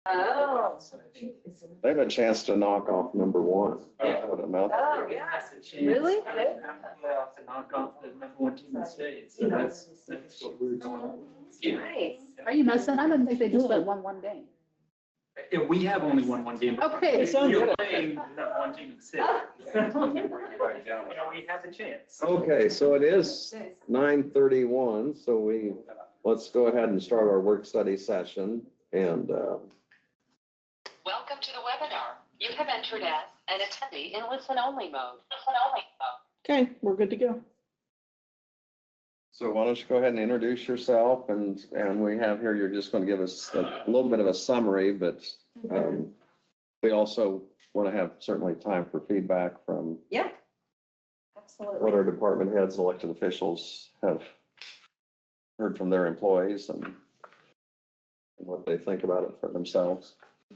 Oh. They have a chance to knock off number one. Oh, yeah. Really? Playoff to knock off the number one team in the state. So that's what we're doing. Nice. Are you messing? I didn't think they just went one game. Yeah, we have only won one game. Okay. You're playing the number one team in the state. We have a chance. Okay, so it is 9:31, so let's go ahead and start our work study session. And Welcome to the webinar. You have entered as an attendee in listen-only mode. Okay, we're good to go. so why don't you go ahead and introduce yourself, and we have here, you're just going to give us a little bit of a summary, but we also want to have certainly time for feedback from Yeah. Absolutely. what our department heads, elected officials have heard from their employees and what they think about it for themselves.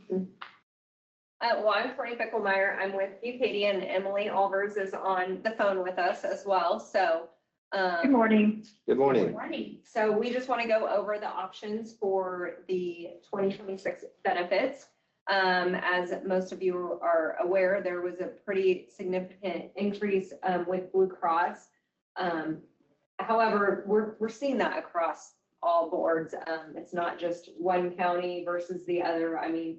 Well, I'm Courtney Bickelmeyer. I'm with Katie, and Emily Alvers is on the phone with us as well. So, Good morning. Good morning. morning. So we just want to go over the options for the 2026 benefits. As most of you are aware, there was a pretty significant increase with Blue Cross. However, we're seeing that across all boards. It's not just one county versus the other. I mean,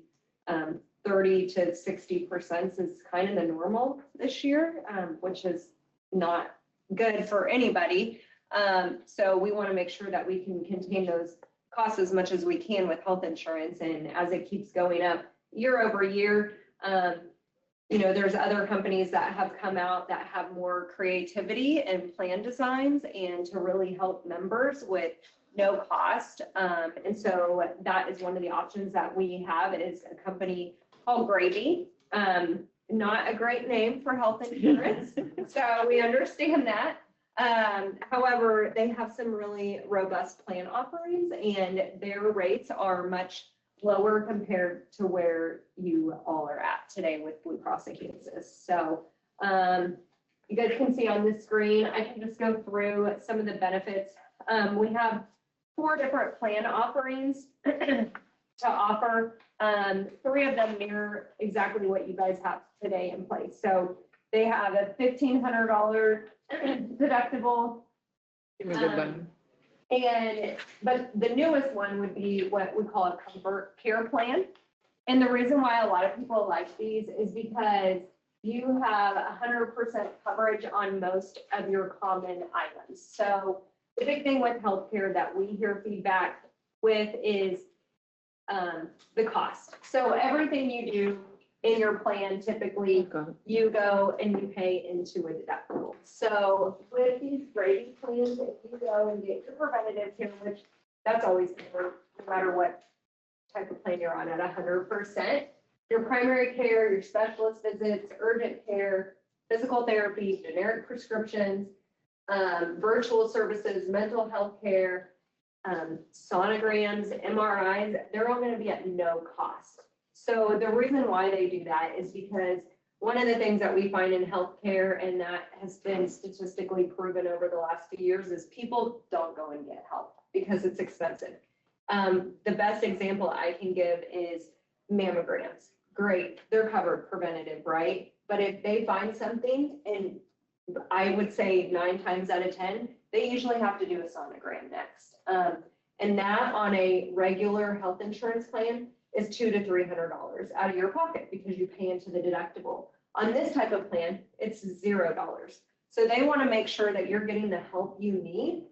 30 to 60% is kind of the normal this year, which is not good for anybody. So we want to make sure that we can contain those costs as much as we can with health insurance. And as it keeps going up year over year, there's other companies that have come out that have more creativity and plan designs and to really help members with no cost. And so that is one of the options that we have is a company called Gravy. Not a great name for health insurance, so we understand that. However, they have some really robust plan offerings and their rates are much lower compared to where you all are at today with Blue Cross of Kansas. So you guys can see on this screen, I can just go through some of the benefits. We have 4 different plan offerings to offer. 3 of them mirror exactly what you guys have today in place. So they have a $1,500 deductible. But the newest one would be what we call a comfort care plan. And the reason why a lot of people like these is because you have 100% coverage on most of your common items. So the big thing with healthcare that we hear feedback with is the cost. So everything you do in your plan, typically you go and you pay into a deductible. So with these Gravy plans, if you go and get your preventative care, which that's always covered, no matter what type of plan you're on at 100%, your primary care, your specialist visits, urgent care, physical therapy, generic prescriptions, virtual services, mental health care, sonograms, MRIs, they're all going to be at no cost. So the reason why they do that is because one of the things that we find in healthcare, and that has been statistically proven over the last few years, is people don't go and get help because it's expensive. The best example I can give is mammograms. Great, they're covered preventative, right? But if they find something, and I would say 9 times out of 10, they usually have to do a sonogram next. And that on a regular health insurance plan is $200 to $300 out of your pocket because you pay into the deductible. On this type of plan, it's $0. So they want to make sure that you're getting the help you need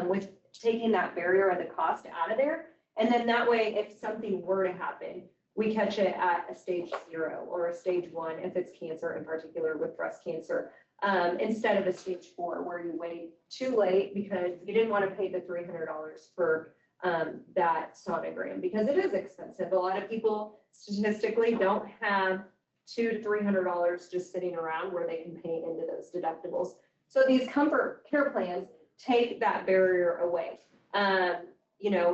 with taking that barrier of the cost out of there. And then that way, if something were to happen, we catch it at a stage 0 or a stage 1 if it's cancer, in particular with breast cancer, instead of a stage 4 where you wait too late because you didn't want to pay the $300 for that sonogram because it is expensive. A lot of people statistically don't have $200 to $300 just sitting around where they can pay into those deductibles. So these comfort care plans take that barrier away.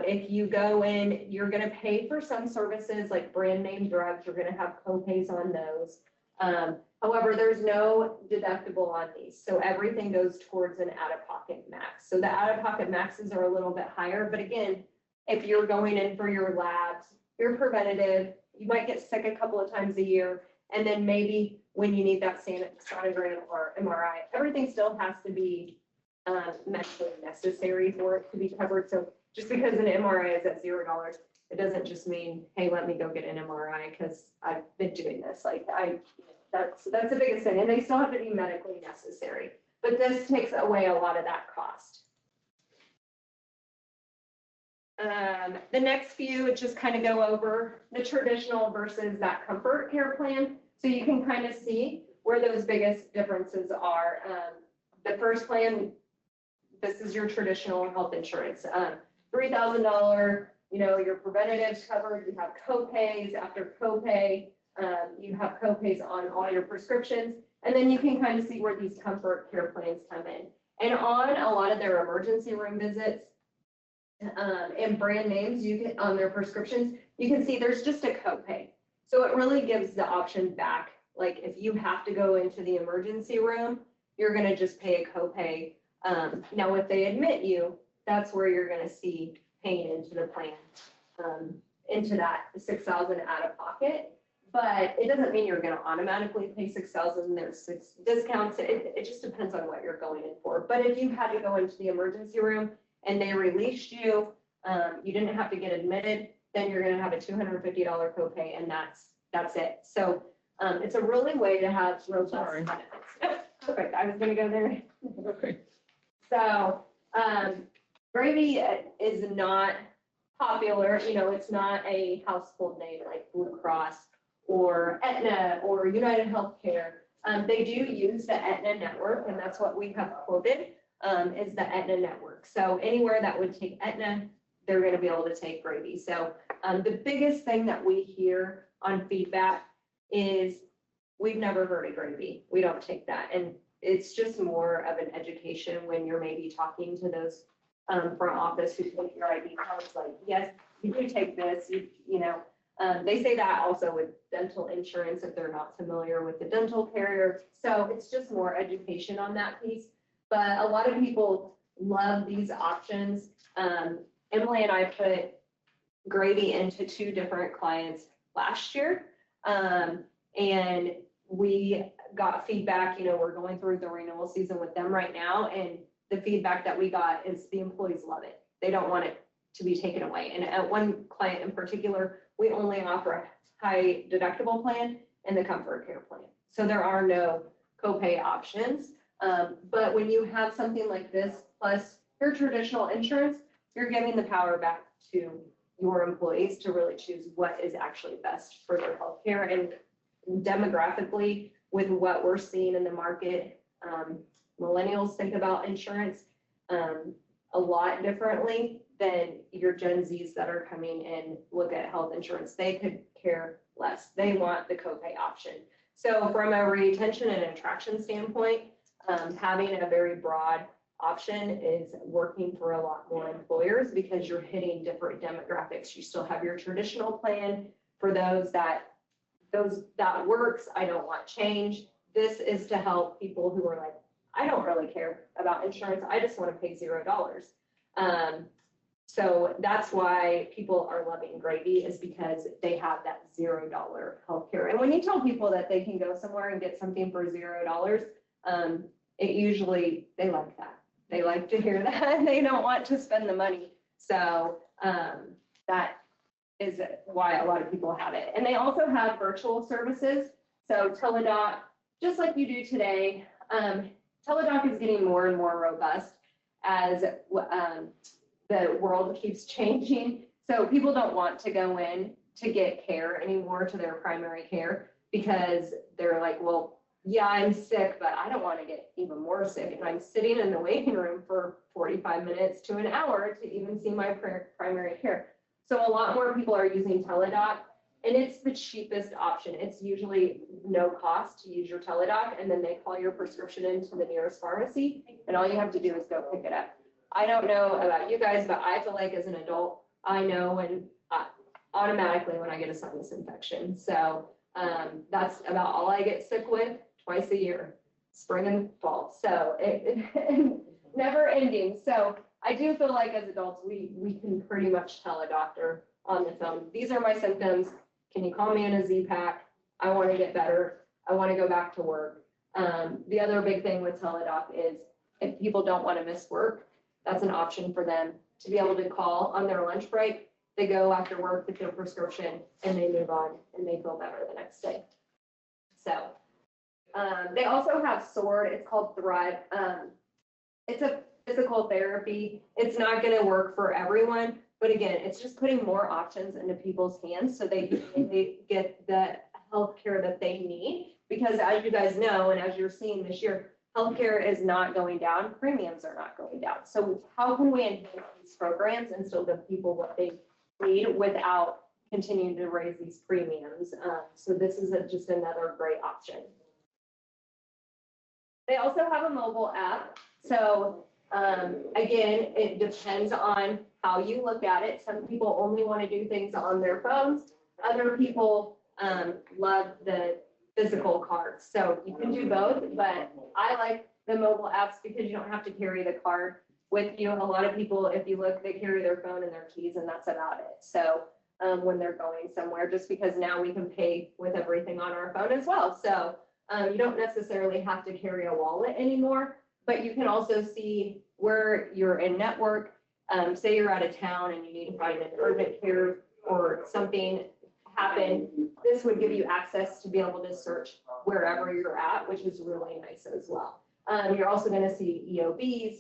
If you go in, you're going to pay for some services like brand name drugs. You're going to have co-pays on those. However, there's no deductible on these. So everything goes towards an out-of-pocket max. So the out-of-pocket maxes are a little bit higher. But again, if you're going in for your labs, your preventative, you might get sick a couple of times a year, and then maybe when you need that sonogram or MRI, everything still has to be medically necessary for it to be covered. So just because an MRI is at $0, it doesn't just mean, hey, let me go get an MRI because I've been doing this. That's the biggest thing. And they still have to be medically necessary. But this takes away a lot of that cost. The next few just kind of go over the traditional versus that comfort care plan. So you can kind of see where those biggest differences are. The first plan, this is your traditional health insurance. $3,000, your preventatives covered, you have co-pays. After copay, you have co-pays on all your prescriptions. And then you can kind of see where these comfort care plans come in. And on a lot of their emergency room visits, and brand names you get on their prescriptions, you can see there's just a copay. So it really gives the option back. Like if you have to go into the emergency room, you're going to just pay a copay. Now, if they admit you, that's where you're going to see paying into the plan, into that $6,000 out of pocket. But it doesn't mean you're going to automatically pay $6,000. There's 6 discounts. It just depends on what you're going in for. But if you had to go into the emergency room and they released you, you didn't have to get admitted, then you're going to have a $250 copay, and that's it. So it's a really way to have robust benefits. Yep, perfect. I was going to go there. Okay. So Gravy is not popular. It's not a household name like Blue Cross or Aetna or United Healthcare. They do use the Aetna network, and that's what we have quoted. Is the Aetna network. So anywhere that would take Aetna, they're going to be able to take Gravy. So the biggest thing that we hear on feedback is we've never heard of Gravy. We don't take that. And it's just more of an education when you're maybe talking to those front office who take your ID cards, like, yes, you do take this, they say that also with dental insurance if they're not familiar with the dental carrier. So it's just more education on that piece. But a lot of people love these options. Emily and I put Gravy into 2 different clients last year. And we got feedback, we're going through the renewal season with them right now. And the feedback that we got is the employees love it. They don't want it to be taken away. And at one client in particular, we only offer a high deductible plan and the comfort care plan. So there are no copay options. But when you have something like this, plus your traditional insurance, you're giving the power back to your employees to really choose what is actually best for their healthcare. And demographically, with what we're seeing in the market, millennials think about insurance a lot differently than your Gen Zs that are coming in, look at health insurance. They could care less. They want the copay option. So from a retention and attraction standpoint, having a very broad option is working for a lot more employers because you're hitting different demographics. You still have your traditional plan for those that works. I don't want change. This is to help people who are like, I don't really care about insurance. I just want to pay $0. So that's why people are loving Gravy, is because they have that $0 healthcare. And when you tell people that they can go somewhere and get something for $0, it usually, they like that. They like to hear that. They don't want to spend the money. So that is why a lot of people have it. And they also have virtual services. So Teladoc, just like you do today, Teladoc is getting more and more robust as the world keeps changing. So people don't want to go in to get care anymore, to their primary care, because they're like, well, yeah, I'm sick, but I don't want to get even more sick. And I'm sitting in the waiting room for 45 minutes to an hour to even see my primary care. So a lot more people are using Teladoc, and it's the cheapest option. It's usually no cost to use your Teladoc, and then they call your prescription into the nearest pharmacy, and all you have to do is go pick it up. I don't know about you guys, but I feel like as an adult, I know when automatically when I get a sinus infection. So that's about all I get sick with twice a year, spring and fall. So it never ending. So I do feel like as adults, we can pretty much tell a doctor on the phone. These are my symptoms. Can you call me in a Z-Pack? I want to get better. I want to go back to work. The other big thing with Teladoc is if people don't want to miss work, that's an option for them to be able to call on their lunch break. They go after work, get their prescription, and they move on, and they feel better the next day. So they also have Sword. It's called Thrive. It's a physical therapy. It's not going to work for everyone, but again, it's just putting more options into people's hands so they get the health care that they need. Because as you guys know, and as you're seeing this year, healthcare is not going down, premiums are not going down. So how can we enhance these programs and still give people what they need without continuing to raise these premiums? So this is just another great option. They also have a mobile app. So again, it depends on how you look at it. Some people only want to do things on their phones. Other people love the physical cards. So you can do both, but I like the mobile apps because you don't have to carry the card with you. A lot of people, if you look, they carry their phone and their keys, and that's about it. So when they're going somewhere, just because now we can pay with everything on our phone as well. So you don't necessarily have to carry a wallet anymore, but you can also see where you're in network. Say you're out of town and you need to find an urgent care or something happen. This would give you access to be able to search wherever you're at, which is really nice as well. You're also going to see EOBs.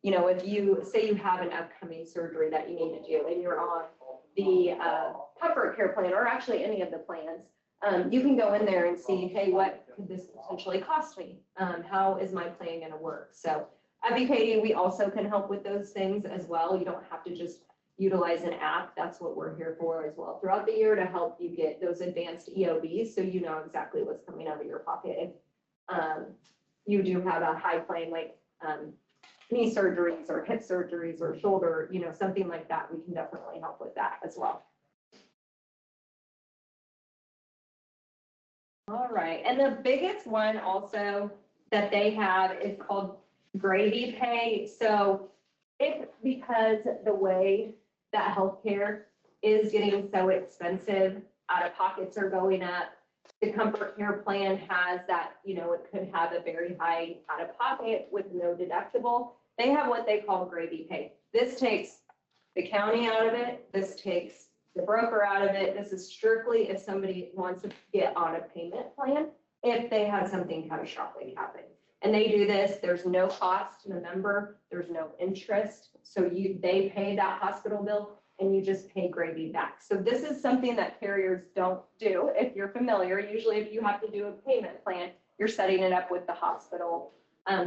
You know, if you say you have an upcoming surgery that you need to do and you're on the comfort care plan or actually any of the plans, you can go in there and see, hey, what could this potentially cost me? How is my plan going to work? So at BKD, we also can help with those things as well. You don't have to just utilize an app. That's what we're here for as well throughout the year, to help you get those advanced EOBs so you know exactly what's coming out of your pocket. If you do have a high claim like knee surgeries or hip surgeries or shoulder, you know, something like that, we can definitely help with that as well. All right, and the biggest one also that they have is called Gravy Pay. So it's because the way that healthcare is getting so expensive, out of pockets are going up. The comfort care plan has that, you know, it could have a very high out of pocket with no deductible. They have what they call Gravy Pay. This takes the county out of it. This takes the broker out of it. This is strictly if somebody wants to get on a payment plan, if they have something catastrophic happen. And they do this, there's no cost to the member, there's no interest. So they pay that hospital bill and you just pay gravy back. So this is something that carriers don't do. If you're familiar, usually if you have to do a payment plan, you're setting it up with the hospital.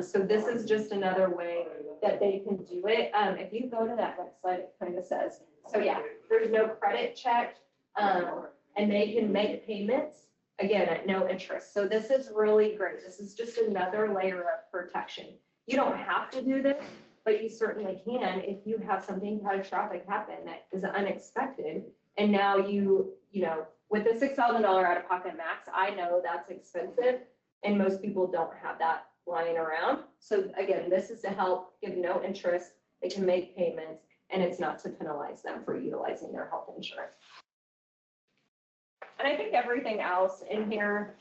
So this is just another way that they can do it. If you go to that next slide, it kind of says, so yeah, there's no credit check, and they can make payments, again, at no interest. So this is really great. This is just another layer of protection. You don't have to do this, but you certainly can if you have something catastrophic happen that is unexpected. And now you know, with the $6,000 out-of-pocket max, I know that's expensive, and most people don't have that lying around. So again, this is to help give no interest. They can make payments, and it's not to penalize them for utilizing their health insurance. And I think everything else in here,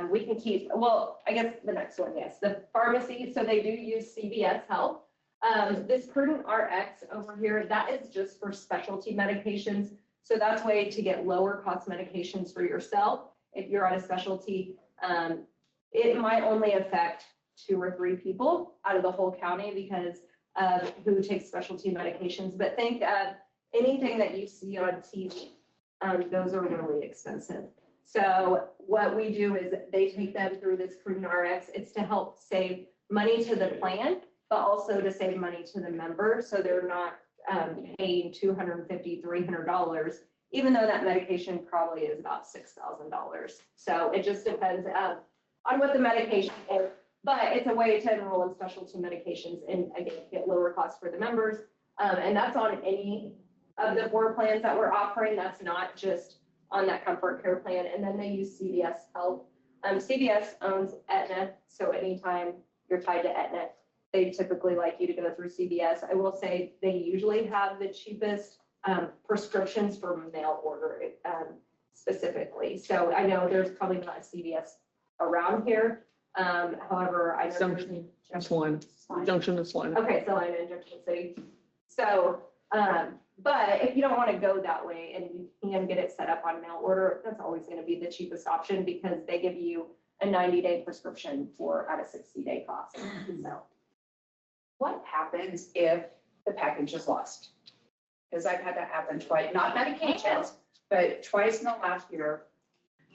we can keep, well, I guess the next one, yes, the pharmacy. So they do use CVS Health. This Prudent RX over here, that is just for specialty medications. So that's a way to get lower cost medications for yourself. If you're on a specialty, it might only affect 2 or 3 people out of the whole county because of who takes specialty medications. But think of anything that you see on TV. Those are really expensive. So what we do is they take them through this Prudent RX. It's to help save money to the plan, but also to save money to the member. So they're not paying $250, $300, even though that medication probably is about $6,000. So it just depends on what the medication is, but it's a way to enroll in specialty medications and again, get lower costs for the members. And that's on any of the 4 plans that we're offering. That's not just on that comfort care plan. And then they use CVS Health. CVS owns Aetna. So anytime you're tied to Aetna, they typically like you to go through CVS. I will say they usually have the cheapest prescriptions for mail order, specifically. So I know there's probably not a CVS around here. However, I know. Junction, that's one. Junction is one. Okay, so I'm in Junction City. So, but if you don't want to go that way and you can get it set up on mail order, that's always going to be the cheapest option because they give you a 90-day prescription at a 60-day cost. So, What happens if the package is lost? Because I've had that happen twice, not medications, but twice in the last year,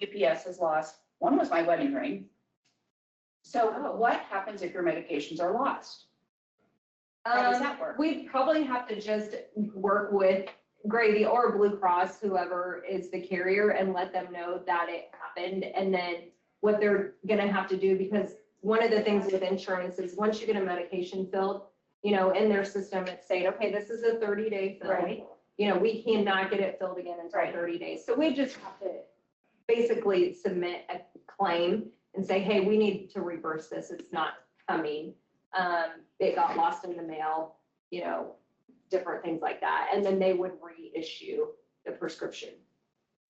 UPS has lost. One was my wedding ring. So what happens if your medications are lost? How does that work? We'd probably have to just work with Grady or Blue Cross, whoever is the carrier, and let them know that it happened. And then what they're gonna have to do, because one of the things with insurance is once you get a medication filled, you know, in their system, it's saying, okay, this is a 30-day fill. Right. You know, we cannot get it filled again until Right. 30 days. So we just have to basically submit a claim and say, hey, we need to reverse this. It's not coming. It got lost in the mail, you know, different things like that. And then they would reissue the prescription.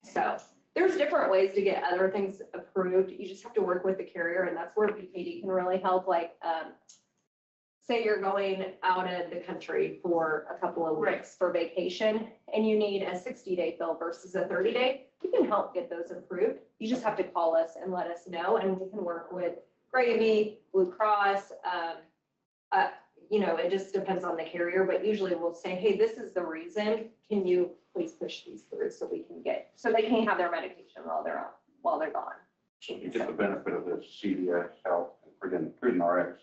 So there's different ways to get other things approved. You just have to work with the carrier, and that's where BKD can really help. Like, say you're going out of the country for a couple of weeks for vacation and you need a 60-day fill versus a 30-day, we can help get those approved. You just have to call us and let us know, and we can work with Gravy, Blue Cross. You know, it just depends on the carrier, but usually we'll say, hey, this is the reason. Can you please push these through so they can have their medication while they're gone. So you get the benefit of this CVS Health and Prudent RX.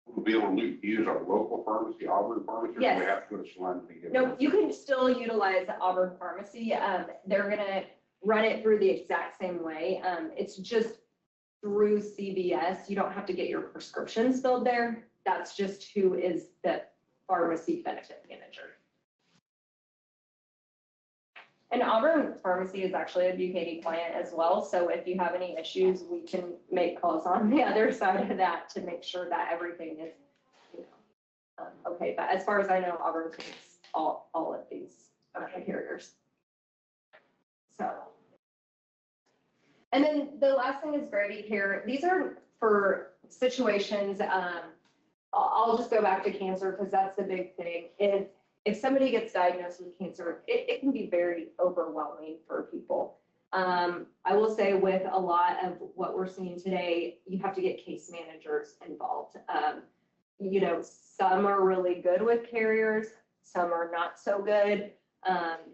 We'll be able to use our local pharmacy, Auburn Pharmacy, or do Yes. we have to go to Salina to get? No, you can still utilize the Auburn Pharmacy. They're gonna run it through the exact same way. It's just through CVS. You don't have to get your prescriptions filled there. That's just who is the pharmacy benefit manager. And Auburn Pharmacy is actually a BKD client as well. So if you have any issues, we can make calls on the other side of that to make sure that everything is, you know, okay. But as far as I know, Auburn takes all of these carriers. So. And then the last thing is Grady Care. These are for situations, I'll just go back to cancer because that's the big thing. If somebody gets diagnosed with cancer, it can be very overwhelming for people. I will say with a lot of what we're seeing today, you have to get case managers involved. You know, some are really good with carriers, some are not so good.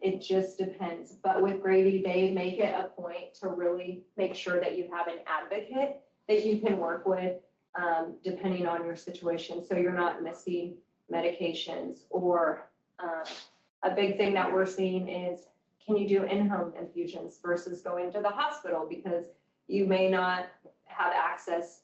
It just depends. But with Grady, they make it a point to really make sure that you have an advocate that you can work with, depending on your situation. So you're not missing medications. Or a big thing that we're seeing is, can you do in-home infusions versus going to the hospital because you may not have access.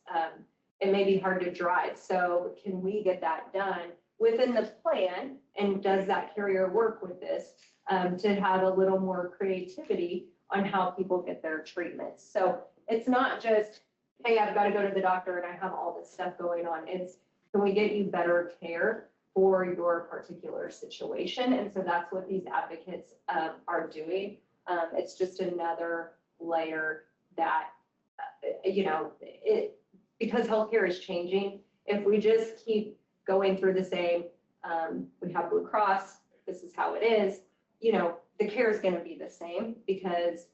It may be hard to drive. So can we get that done within the plan? And does that carrier work with this to have a little more creativity on how people get their treatments? So it's not just, hey, I've got to go to the doctor and I have all this stuff going on. It's, can we get you better care for your particular situation? And so that's what these advocates are doing. It's just another layer that, you know, because healthcare is changing. If we just keep going through the same, we have Blue Cross, this is how it is, you know, the care is going to be the same because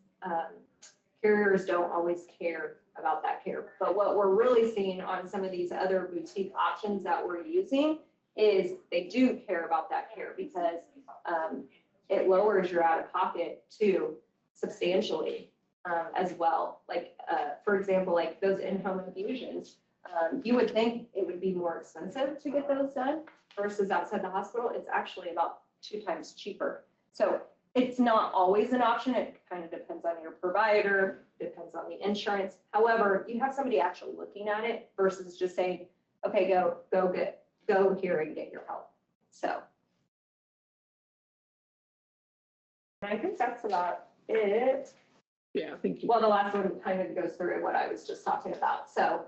carriers don't always care about that care. But what we're really seeing on some of these other boutique options that we're using is they do care about that care because it lowers your out-of-pocket too substantially as well. Like, for example, like those in-home infusions, you would think it would be more expensive to get those done versus outside the hospital. It's actually about 2 times cheaper. So it's not always an option. It kind of depends on your provider, depends on the insurance. However, you have somebody actually looking at it versus just saying, okay, go here and get your help. So. I think that's about it. Yeah, I think. Well, the last one kind of goes through what I was just talking about. So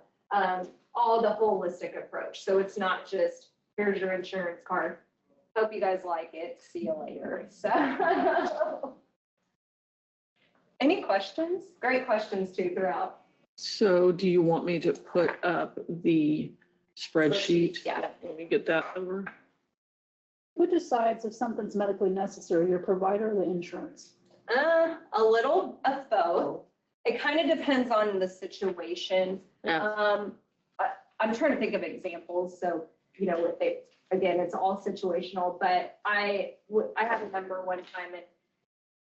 all the holistic approach. So it's not just, here's your insurance card, Hope you guys like it. See you later. So. Any questions? Great questions too throughout. So do you want me to put up the spreadsheet? Yeah. Let me get that over. Who decides if something's medically necessary, your provider or the insurance? A little of both. It kind of depends on the situation. Yeah. I'm trying to think of examples. So, if they, again, it's all situational, but I had a member one time and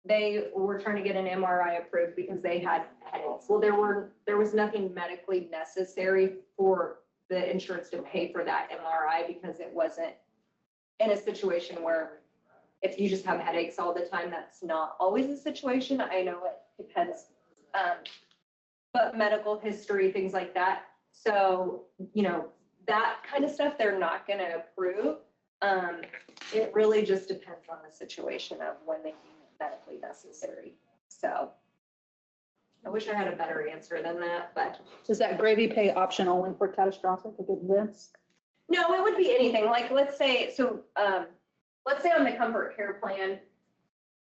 they were trying to get an MRI approved because they had headaches. Well, there was nothing medically necessary for the insurance to pay for that MRI because it wasn't in a situation where if you just have headaches all the time, that's not always the situation. I know it depends. But medical history, things like that. So, that kind of stuff they're not going to approve. It really just depends on the situation of when they deem it medically necessary. So I wish I had a better answer than that, but Is that gravy pay option only for catastrophic events? no, it would be anything. Like, let's say on the comfort care plan,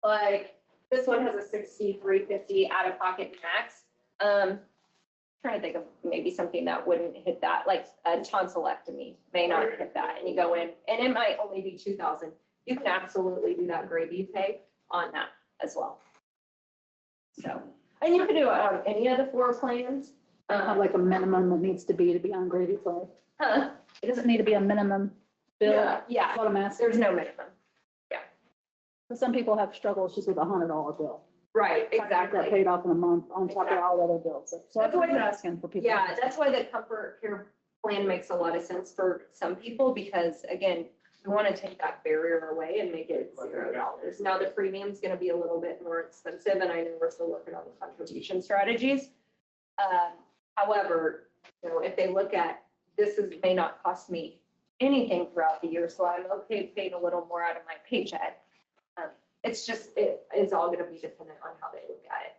like this one has a $6,350 out of pocket max. Trying to think of maybe something that wouldn't hit that, like a tonsillectomy may not hit that, and you go in, and it might only be $2,000. You can absolutely do that gravy pay on that as well. So, and you can do it on any of the 4 plans. Have like a minimum that needs to be on gravy pay. Huh? It doesn't need to be a minimum bill. Yeah, That's what I'm asking. there's no minimum. But some people have struggles just with a $100 bill. Right, That exactly. paid off in a month on top of all the other bills. So that's what I'm asking for people. Yeah, that's why the comfort care plan makes a lot of sense for some people, because again, we want to take that barrier away and make it $0. Now, the premium's going to be a little bit more expensive, and I know we're still working on the contribution strategies. However, if they look at, may not cost me anything throughout the year, so I'm okay paying a little more out of my paycheck. It is all going to be dependent on how they look at it.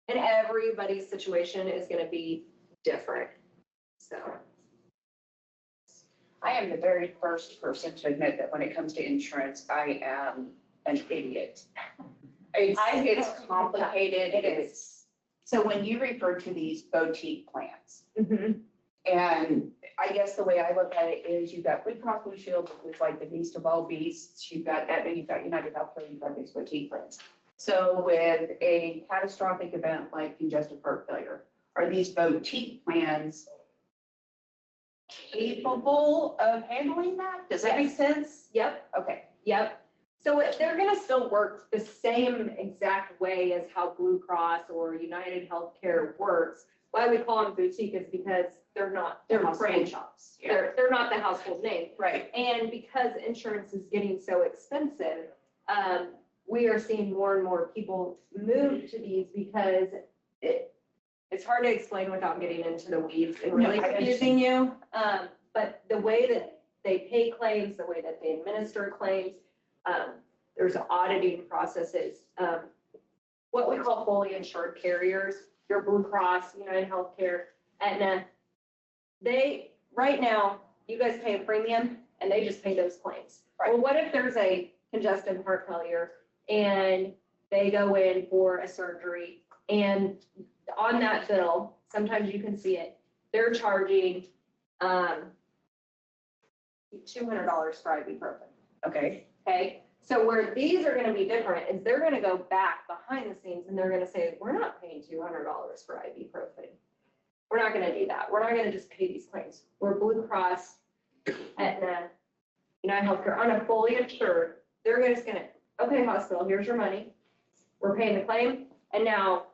And everybody's situation is going to be different. So. I am the very first person to admit that when it comes to insurance, I am an idiot. It's complicated. So when you refer to these boutique plans, and I guess the way I look at it is you've got Blue Cross Blue Shield, which is like the beast of all beasts. You've got Aetna, you've got United Healthcare, you've got these boutique plans. So with a catastrophic event like congestive heart failure, are these boutique plans capable of handling that? Does that make sense? Yep. Okay. Yep. So they're going to still work the same exact way as how Blue Cross or United Healthcare works. Why we call them boutique is because they're franchise. Yeah. They're not the household name. Right. And because insurance is getting so expensive, we are seeing more and more people move to these because it's hard to explain without getting into the weeds and really confusing you. But the way that they pay claims, the way that they administer claims, there's auditing processes. What we call fully insured carriers, your Blue Cross, United Healthcare, Aetna, right now, you guys pay a premium and they just pay those claims. Right. Well, what if there's a congestive heart failure and they go in for a surgery, and on that bill, sometimes you can see it, they're charging $200 for ibuprofen. Okay. Okay, so where these are going to be different is they're going to go back behind the scenes and they're going to say, we're not paying $200 for ibuprofen. We're not going to do that. We're not going to just pay these claims. We're Blue Cross, Aetna, United Healthcare, on a fully insured. They're just going to, okay, hospital, here's your money. We're paying the claim, and now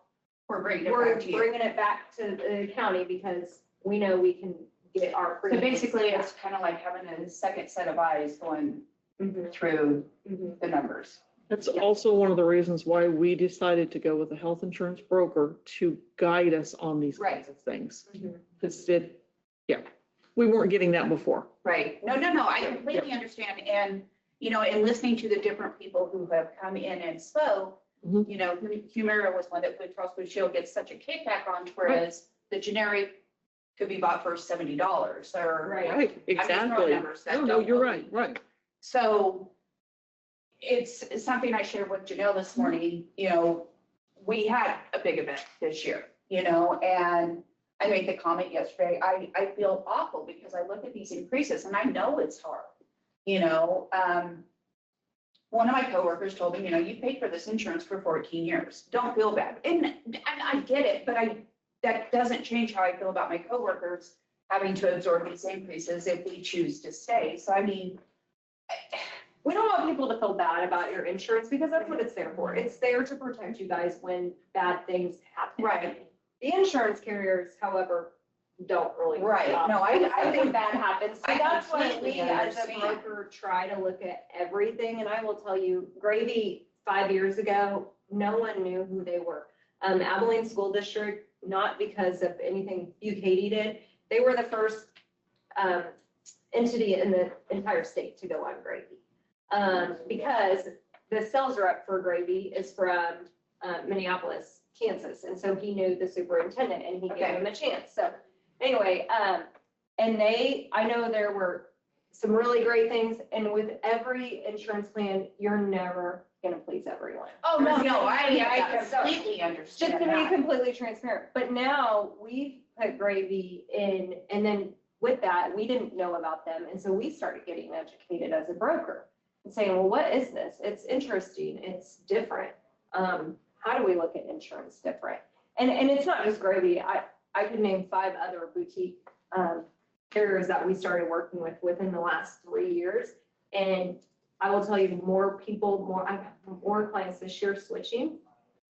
We're bringing it back to the county because we know we can get our. So basically, it's kind of like having a second set of eyes going through the numbers. That's also one of the reasons why we decided to go with a health insurance broker to guide us on these kinds of things. Because we weren't getting that before. Right. No, I completely understand. And, in listening to the different people who have come in and spoke, Humira was one that Blue Cross Blue Shield gets such a kickback on, whereas the generic could be bought for $70 or. Right. Right, throwing exactly. numbers that No, no, don't you're really- right, right. So it's something I shared with Janelle this morning, we had a big event this year, and I made the comment yesterday, I feel awful because I look at these increases and I know it's hard, one of my coworkers told me, you paid for this insurance for 14 years. Don't feel bad. And I get it, but that doesn't change how I feel about my coworkers having to absorb these increases if we choose to stay. So I mean, We don't want people to feel bad about your insurance because that's what it's there for. It's there to protect you guys when bad things happen. right, The insurance carriers, however, don't really. Right. No, I think bad happens. So I that's why completely we as a understand. broker try to look at everything. And I will tell you, Gravy 5 years ago, no one knew who they were. Abilene School District, not because of anything you, Katie, did. They were the first entity in the entire state to go on Gravy. Because the sales rep for Gravy is from Minneapolis, Kansas. And so he knew the superintendent and he gave Okay. him a chance. So anyway, and I know there were some really great things. And with every insurance plan, you're never going to please everyone. oh, no, I So, completely just understand to be that. completely transparent. But now we've put Gravy in, and then with that, we didn't know about them. And so we started getting educated as a broker and saying, well, what is this? It's interesting. It's different. How do we look at insurance different? And it's not just Gravy. I could name 5 other boutique carriers that we started working with within the last 3 years. And I will tell you, I have more clients this year switching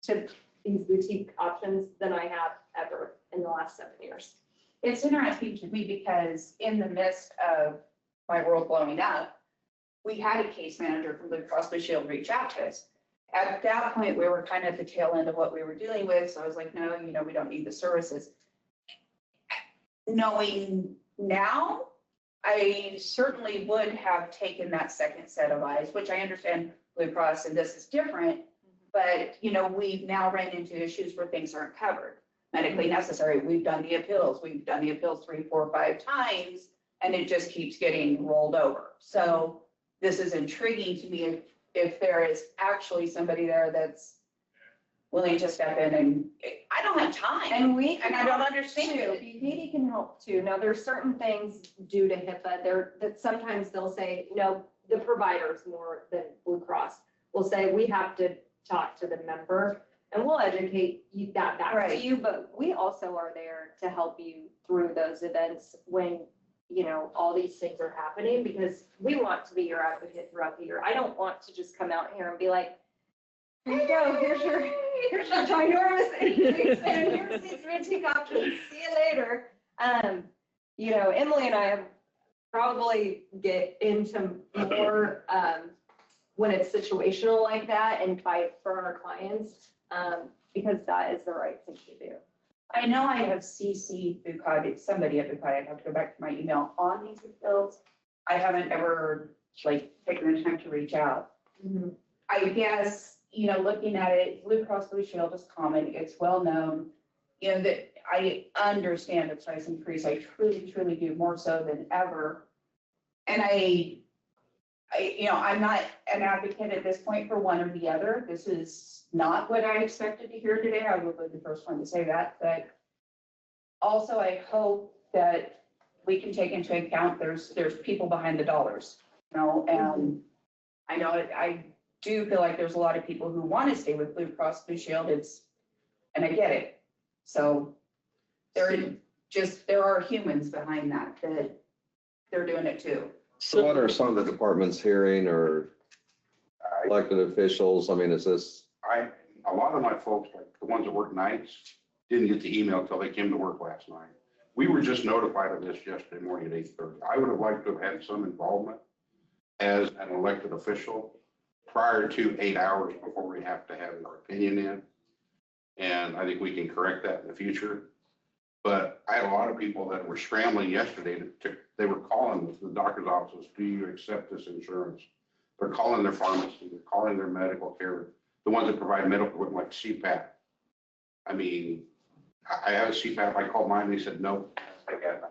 to these boutique options than I have ever in the last 7 years. It's interesting to me because in the midst of my world blowing up, we had a case manager from Blue Cross Blue Shield reach out to us. At that point, we were kind of at the tail end of what we were dealing with. So I was like, no, we don't need the services. Knowing now, I certainly would have taken that second set of eyes, which I understand Blue Cross and this is different. But, we've now ran into issues where things aren't covered, medically necessary. We've done the appeals. We've done the appeals 3, 4, 5 times, and it just keeps getting rolled over. So this is intriguing to me if there is actually somebody there that's willing to step in, and I don't have time. And I don't understand too. it. Katie can help too. Now, there's certain things due to HIPAA that sometimes they'll say, the providers more than Blue Cross will say, we have to talk to the member and we'll educate you that back to Right. you. But we also are there to help you through those events when, all these things are happening, because we want to be your advocate throughout the year. I don't want to just come out here and be like, here you go, here's your ginormous increase, and here's these boutique options, see you later. Emily and I have probably get into more, when it's situational like that and fight for our clients, because that is the right thing to do. I know I have CC'd somebody at Bucati, I have to go back to my email on these appeals. I haven't ever taken the time to reach out. I guess, looking at it, Blue Cross Blue Shield is common, it's well known. That I understand the price increase, I truly, truly do, more so than ever. And I'm not an advocate at this point for one or the other. This is not what I expected to hear today. I will be the first one to say that. But also, I hope that we can take into account there's people behind the dollars, and I know I do feel like there's a lot of people who want to stay with Blue Cross Blue Shield. And I get it. So there are humans behind that they're doing it too. So what are some of the departments hearing, or elected officials? I mean, is this? A lot of my folks, like the ones that work nights, didn't get the email until they came to work last night. We were just notified of this yesterday morning at 8:30. I would have liked to have had some involvement as an elected official prior to 8 hours before we have to have our opinion in. And I think we can correct that in the future. But I had a lot of people that were scrambling yesterday they were calling the doctor's offices, do you accept this insurance? They're calling their pharmacy, they're calling their medical care, the ones that provide medical equipment like CPAP. I mean, I have a CPAP, I called mine, and they said, no, like Aetna.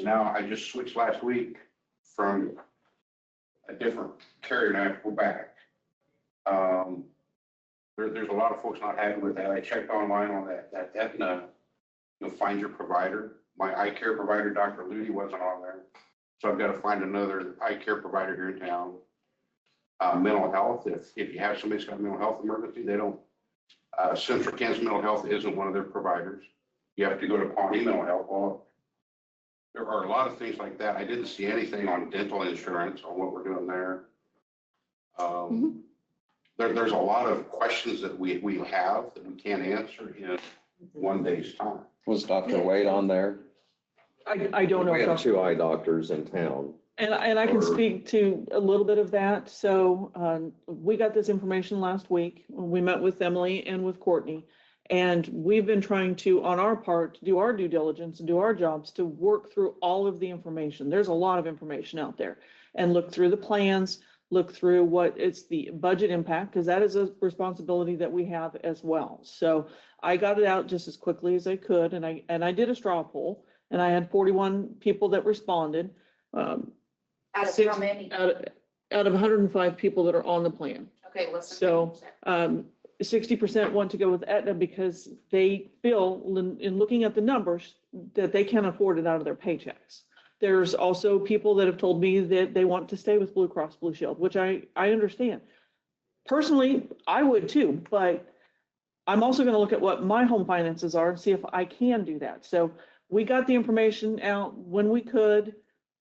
Now, I just switched last week from a different carrier, now I have to go back. There's a lot of folks not happy with that. I checked online on that Aetna, find your provider. My eye care provider, Dr. Ludi, wasn't on there. So I've got to find another eye care provider here in town. Mental health, if you have somebody who's got a mental health emergency, they don't, Central Kansas Mental Health isn't one of their providers. You have to go to Pawnee Mental Health. Well, there are a lot of things like that. I didn't see anything on dental insurance on what we're doing there. There's a lot of questions that we have that we can't answer in one day's time. Was Dr. Wade on there? I don't know. We if have Dr. two eye doctors in town. And I can Or- speak to a little bit of that. So we got this information last week. We met with Emily and with Courtney. And we've been trying to, on our part, do our due diligence and do our jobs to work through all of the information. There's a lot of information out there. And look through the plans, look through what is the budget impact, because that is a responsibility that we have as well. So I got it out just as quickly as I could. And I did a straw poll, and I had 41 people that responded. Out of how many? Out of 105 people that are on the plan. Okay, listen. So 60% want to go with Aetna because they feel, in looking at the numbers, that they can't afford it out of their paychecks. There's also people that have told me that they want to stay with Blue Cross Blue Shield, which I understand. Personally, I would too, but I'm also going to look at what my home finances are and see if I can do that. So we got the information out when we could,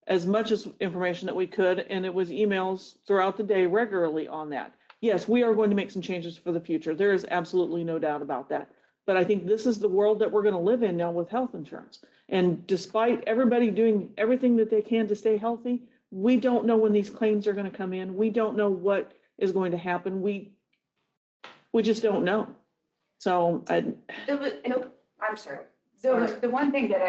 as much as information that we could, and it was emails throughout the day regularly on that. Yes, we are going to make some changes for the future. There is absolutely no doubt about that. But I think this is the world that we're going to live in now with health insurance. And despite everybody doing everything that they can to stay healthy, we don't know when these claims are going to come in. We don't know what is going to happen. We just don't know. So I'm sorry. The one thing that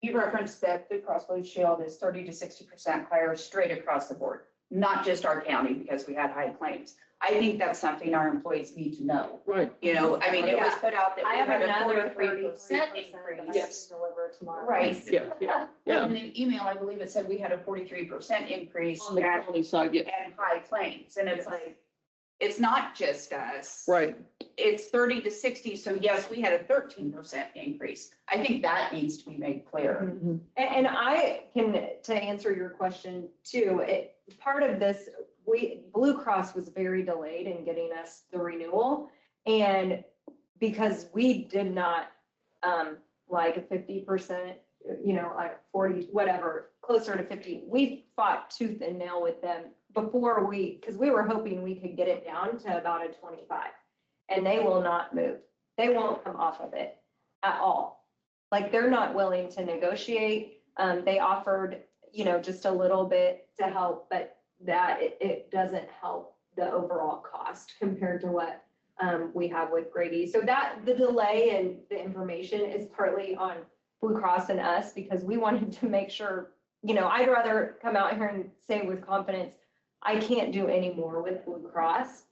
you referenced that Blue Cross Blue Shield is 30 to 60% higher straight across the board, not just our county because we had high claims. I think that's something our employees need to know. right. You know, I mean, it was put out that I we have had a another 43% 33% increase. Yes. deliver tomorrow. Right. Yeah. In the email, I believe it said we had a 43% increase On the at county side, yeah. and high claims. And it's like, it's not just us. Right. It's 30 to 60. So yes, we had a 13% increase. I think that needs to be made clear. Mhm. And I can, to answer your question too, part of this, Blue Cross was very delayed in getting us the renewal. And because we did not, like a 50%, like 40, whatever, closer to 50, we fought tooth and nail with them before because we were hoping we could get it down to about a 25, and they will not move. They won't come off of it at all. Like, they're not willing to negotiate. They offered, just a little bit to help, but that it doesn't help the overall cost compared to what we have with Grady. So that the delay in the information is partly on Blue Cross and us, because we wanted to make sure, I'd rather come out here and say with confidence, I can't do any more with Blue Cross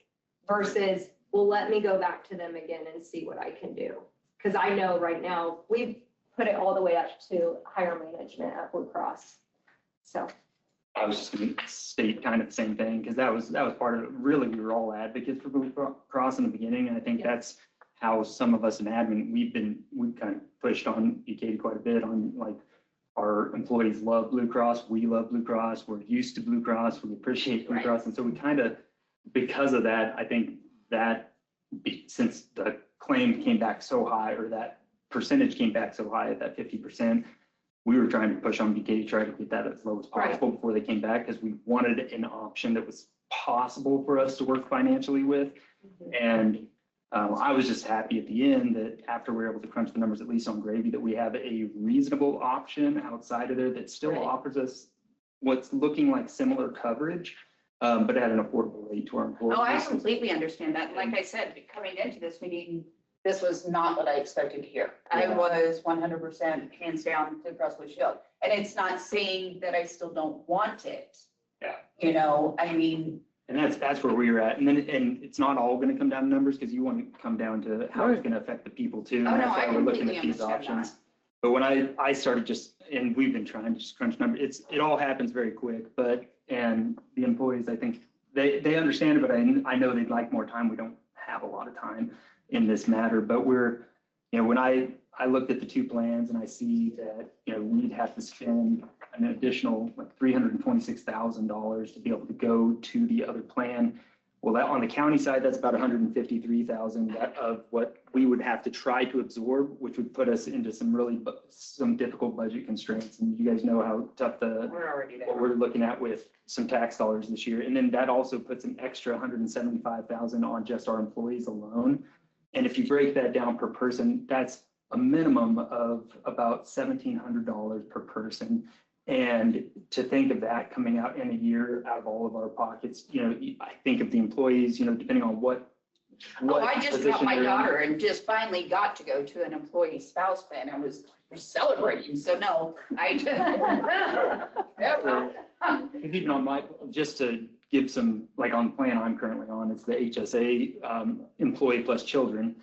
versus, well, let me go back to them again and see what I can do. Because I know right now we've put it all the way up to higher management at Blue Cross. So. I was just going to state kind of the same thing, because that was part of it. Really, we were all advocates for Blue Cross in the beginning, and I think that's how some of us in admin, we've kind of pushed on BK quite a bit on, like, our employees love Blue Cross, we love Blue Cross, we're used to Blue Cross, we appreciate Blue Cross, and so we kind of, because of that, I think that since the claim came back so high, or that percentage came back so high at that 50%, we were trying to push on BK to try to get that as low as possible before they came back, because we wanted an option that was possible for us to work financially with. And I was just happy at the end that after we were able to crunch the numbers, at least on Gravy, that we have a reasonable option outside of there that still offers us what's looking like similar coverage, but at an affordable rate to our employees. Oh, I completely understand that. Like I said, coming into this meeting, this was not what I expected to hear. I was 100% hands down Blue Cross Blue Shield. And it's not saying that I still don't want it. Yeah. I mean. And that's where we were at. And it's not all going to come down to numbers, because you want to come down to how it's going to affect the people too. And Oh, no, that's why I we're looking completely at these understand options. But when I started and we've been trying to just crunch numbers, it all happens very quick, and the employees, I think, they understand it, but I know they'd like more time. We don't have a lot of time in this matter, but when I looked at the two plans and I see that, we'd have to spend an additional like $326,000 to be able to go to the other plan. Well, that on the county side, that's about $153,000 of what we would have to try to absorb, which would put us into some difficult budget constraints. And you guys know how tough We're already there. what we're looking at with some tax dollars this year. And then that also puts an extra $175,000 on just our employees alone. And if you break that down per person, that's a minimum of about $1,700 per person. And to think of that coming out in a year out of all of our pockets, I think of the employees, depending on what I just got position my they're in. daughter and just finally got to go to an employee spouse plan. I was celebrating, so no, I never. And even on just to give some, like on the plan I'm currently on, it's the HSA employee plus children.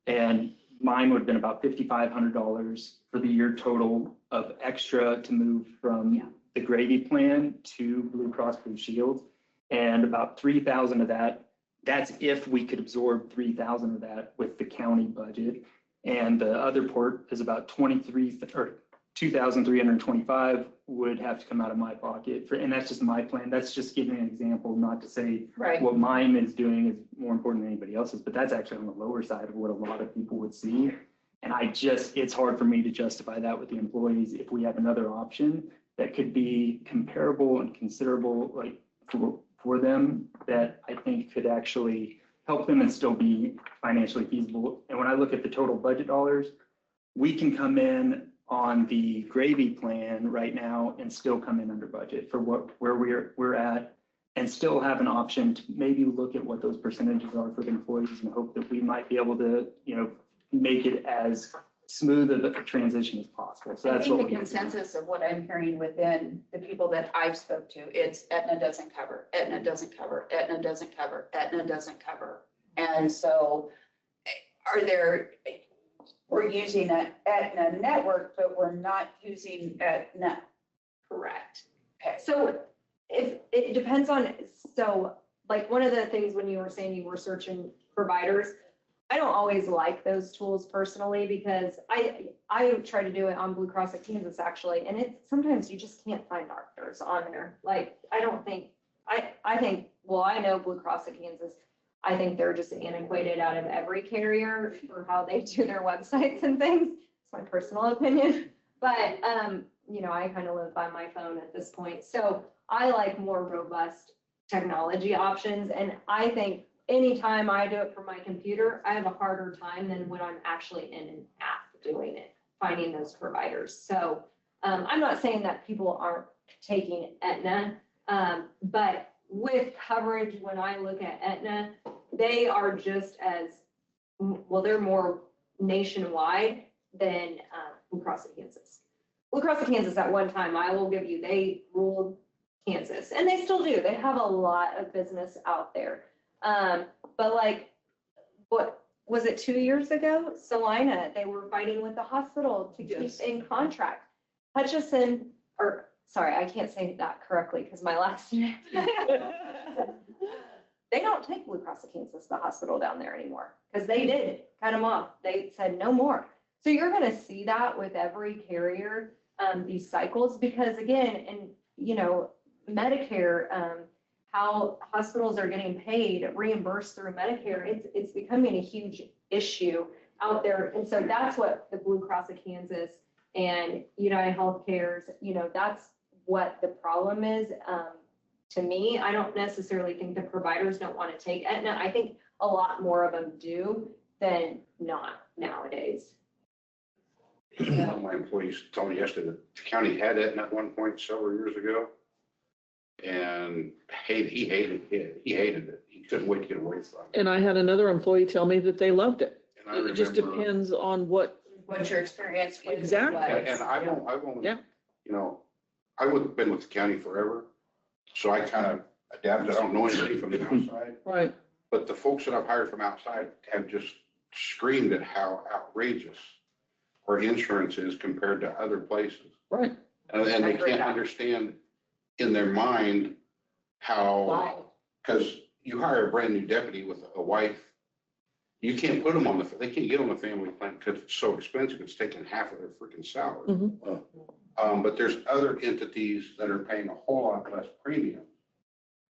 And mine would have been about $5,500 for the year total of extra to move from the gravy plan to Blue Cross Blue Shield. And about 3,000 of that's if we could absorb 3,000 of that with the county budget. And the other port is about 2,325 would have to come out of my pocket and that's just my plan. That's just giving an example, not to say Right. what mine is doing is more important than anybody else's, but that's actually on the lower side of what a lot of people would see. And it's hard for me to justify that with the employees if we have another option that could be comparable and considerable, like for them, that I think could actually help them and still be financially feasible. And when I look at the total budget dollars, we can come in on the gravy plan right now and still come in under budget for where we're at, and still have an option to maybe look at what those percentages are for the employees and hope that we might be able to, make it as smooth of a transition as possible. So I that's think what the we consensus of what I'm hearing within the people that I've spoke to, it's Aetna doesn't cover, Aetna doesn't cover, Aetna doesn't cover, Aetna doesn't cover. And so we're using an Aetna network, but we're not using Aetna. Correct. Okay. So if it depends on, like one of the things when you were saying you were searching providers, I don't always like those tools personally because I try to do it on Blue Cross of Kansas actually, and sometimes you just can't find doctors on there. Like, I know Blue Cross of Kansas, I think they're just antiquated out of every carrier for how they do their websites and things. It's my personal opinion, but I kind of live by my phone at this point. So I like more robust technology options, and I think anytime I do it from my computer, I have a harder time than when I'm actually in an app doing it, finding those providers. So I'm not saying that people aren't taking Aetna, but with coverage, when I look at Aetna, they are just as, well, they're more nationwide than Blue Cross of Kansas. Blue Cross of Kansas at one time, I will give you, they ruled Kansas, and they still do. They have a lot of business out there. But like, what was it 2 years ago? Salina, they were fighting with the hospital to keep in contract. Hutchison, sorry, I can't say that correctly because my last name. They don't take Blue Cross of Kansas, the hospital down there anymore, because they did cut them off. They said no more. So you're going to see that with every carrier, these cycles, because again, and Medicare, how hospitals are getting paid, reimbursed through Medicare, it's becoming a huge issue out there. And so that's what the Blue Cross of Kansas and United Healthcare's, that's what the problem is. To me, I don't necessarily think the providers don't want to take Aetna. I think a lot more of them do than not nowadays. One of my employees told me yesterday that the county had Aetna at one point several years ago. And he hated it. He couldn't wait to get away from it. And I had another employee tell me that they loved it. And I It just remember- depends on what, What's your experience with? Exactly. And I've only, Yeah. I've been with the county forever. So I kind of adapted. I don't know anything from the outside. right, But the folks that I've hired from outside have just screamed at how outrageous where insurance is compared to other places. Right. And they can't understand in their mind how, because you hire a brand new deputy with a wife, you can't put them on they can't get on the family plan because it's so expensive. It's taking half of their freaking salary. But there's other entities that are paying a whole lot less premium.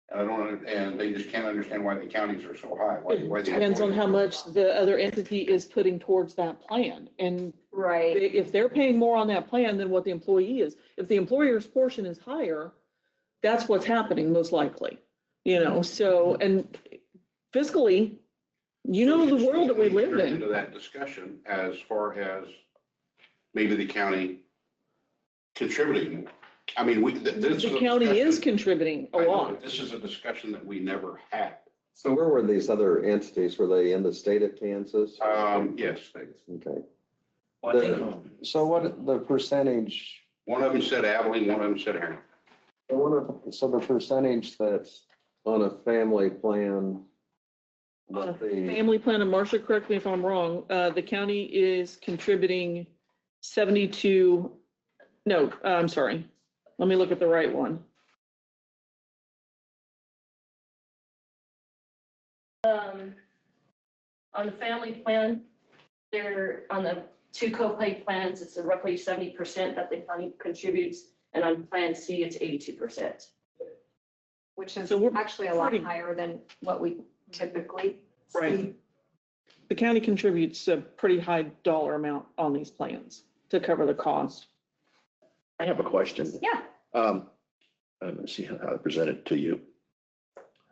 And I don't, and they just can't understand why the counties are so high. Why the Depends on how employees- much the other entity is putting towards that plan. And Right. if they're paying more on that plan than what the employee is, if the employer's portion is higher, that's what's happening most likely, so, and fiscally, the world that we live Enter in. Into that discussion as far as maybe the county contributing more. I mean, The county is contributing a lot. This is a discussion that we never had. So where were these other entities? Were they in the state of Kansas? Yes, Okay. Well, I think, So what, the percentage, one of them said Abilene, one of them said Herring. so the percentage that's on a family plan, On a what the, family plan, and Marcia, correct me if I'm wrong, the county is contributing 72, no, I'm sorry. Let me look at the right one. On the family plan, they're on the two co-pay plans, it's roughly 70% that the county contributes, and on Plan C, it's 82%. Which is So we're actually a lot pretty- higher than what we typically Right. see. The county contributes a pretty high dollar amount on these plans to cover the cost. I have a question. Yeah. Let's see how to present it to you.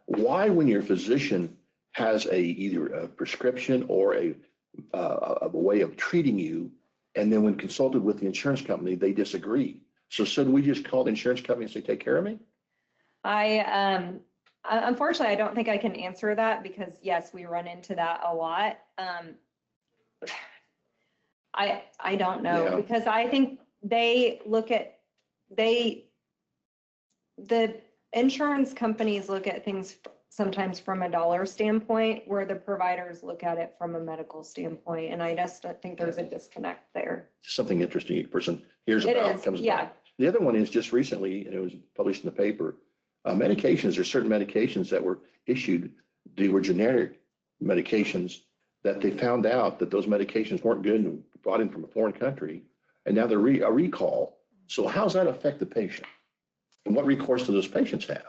Why, when your physician has either a prescription or a way of treating you, and then when consulted with the insurance company, they disagree? So should we just call the insurance company and say, take care of me? Unfortunately, I don't think I can answer that because yes, we run into that a lot. I don't know Yeah. because I think the insurance companies look at things sometimes from a dollar standpoint where the providers look at it from a medical standpoint. And I just think there's a disconnect there. Something interesting a person hears It about, is, comes yeah. about. The other one is just recently, and it was published in the paper, medications, there's certain medications that were issued, they were generic medications that they found out that those medications weren't good and brought in from a foreign country, and now they're a recall. So how does that affect the patient? And what recourse do those patients have?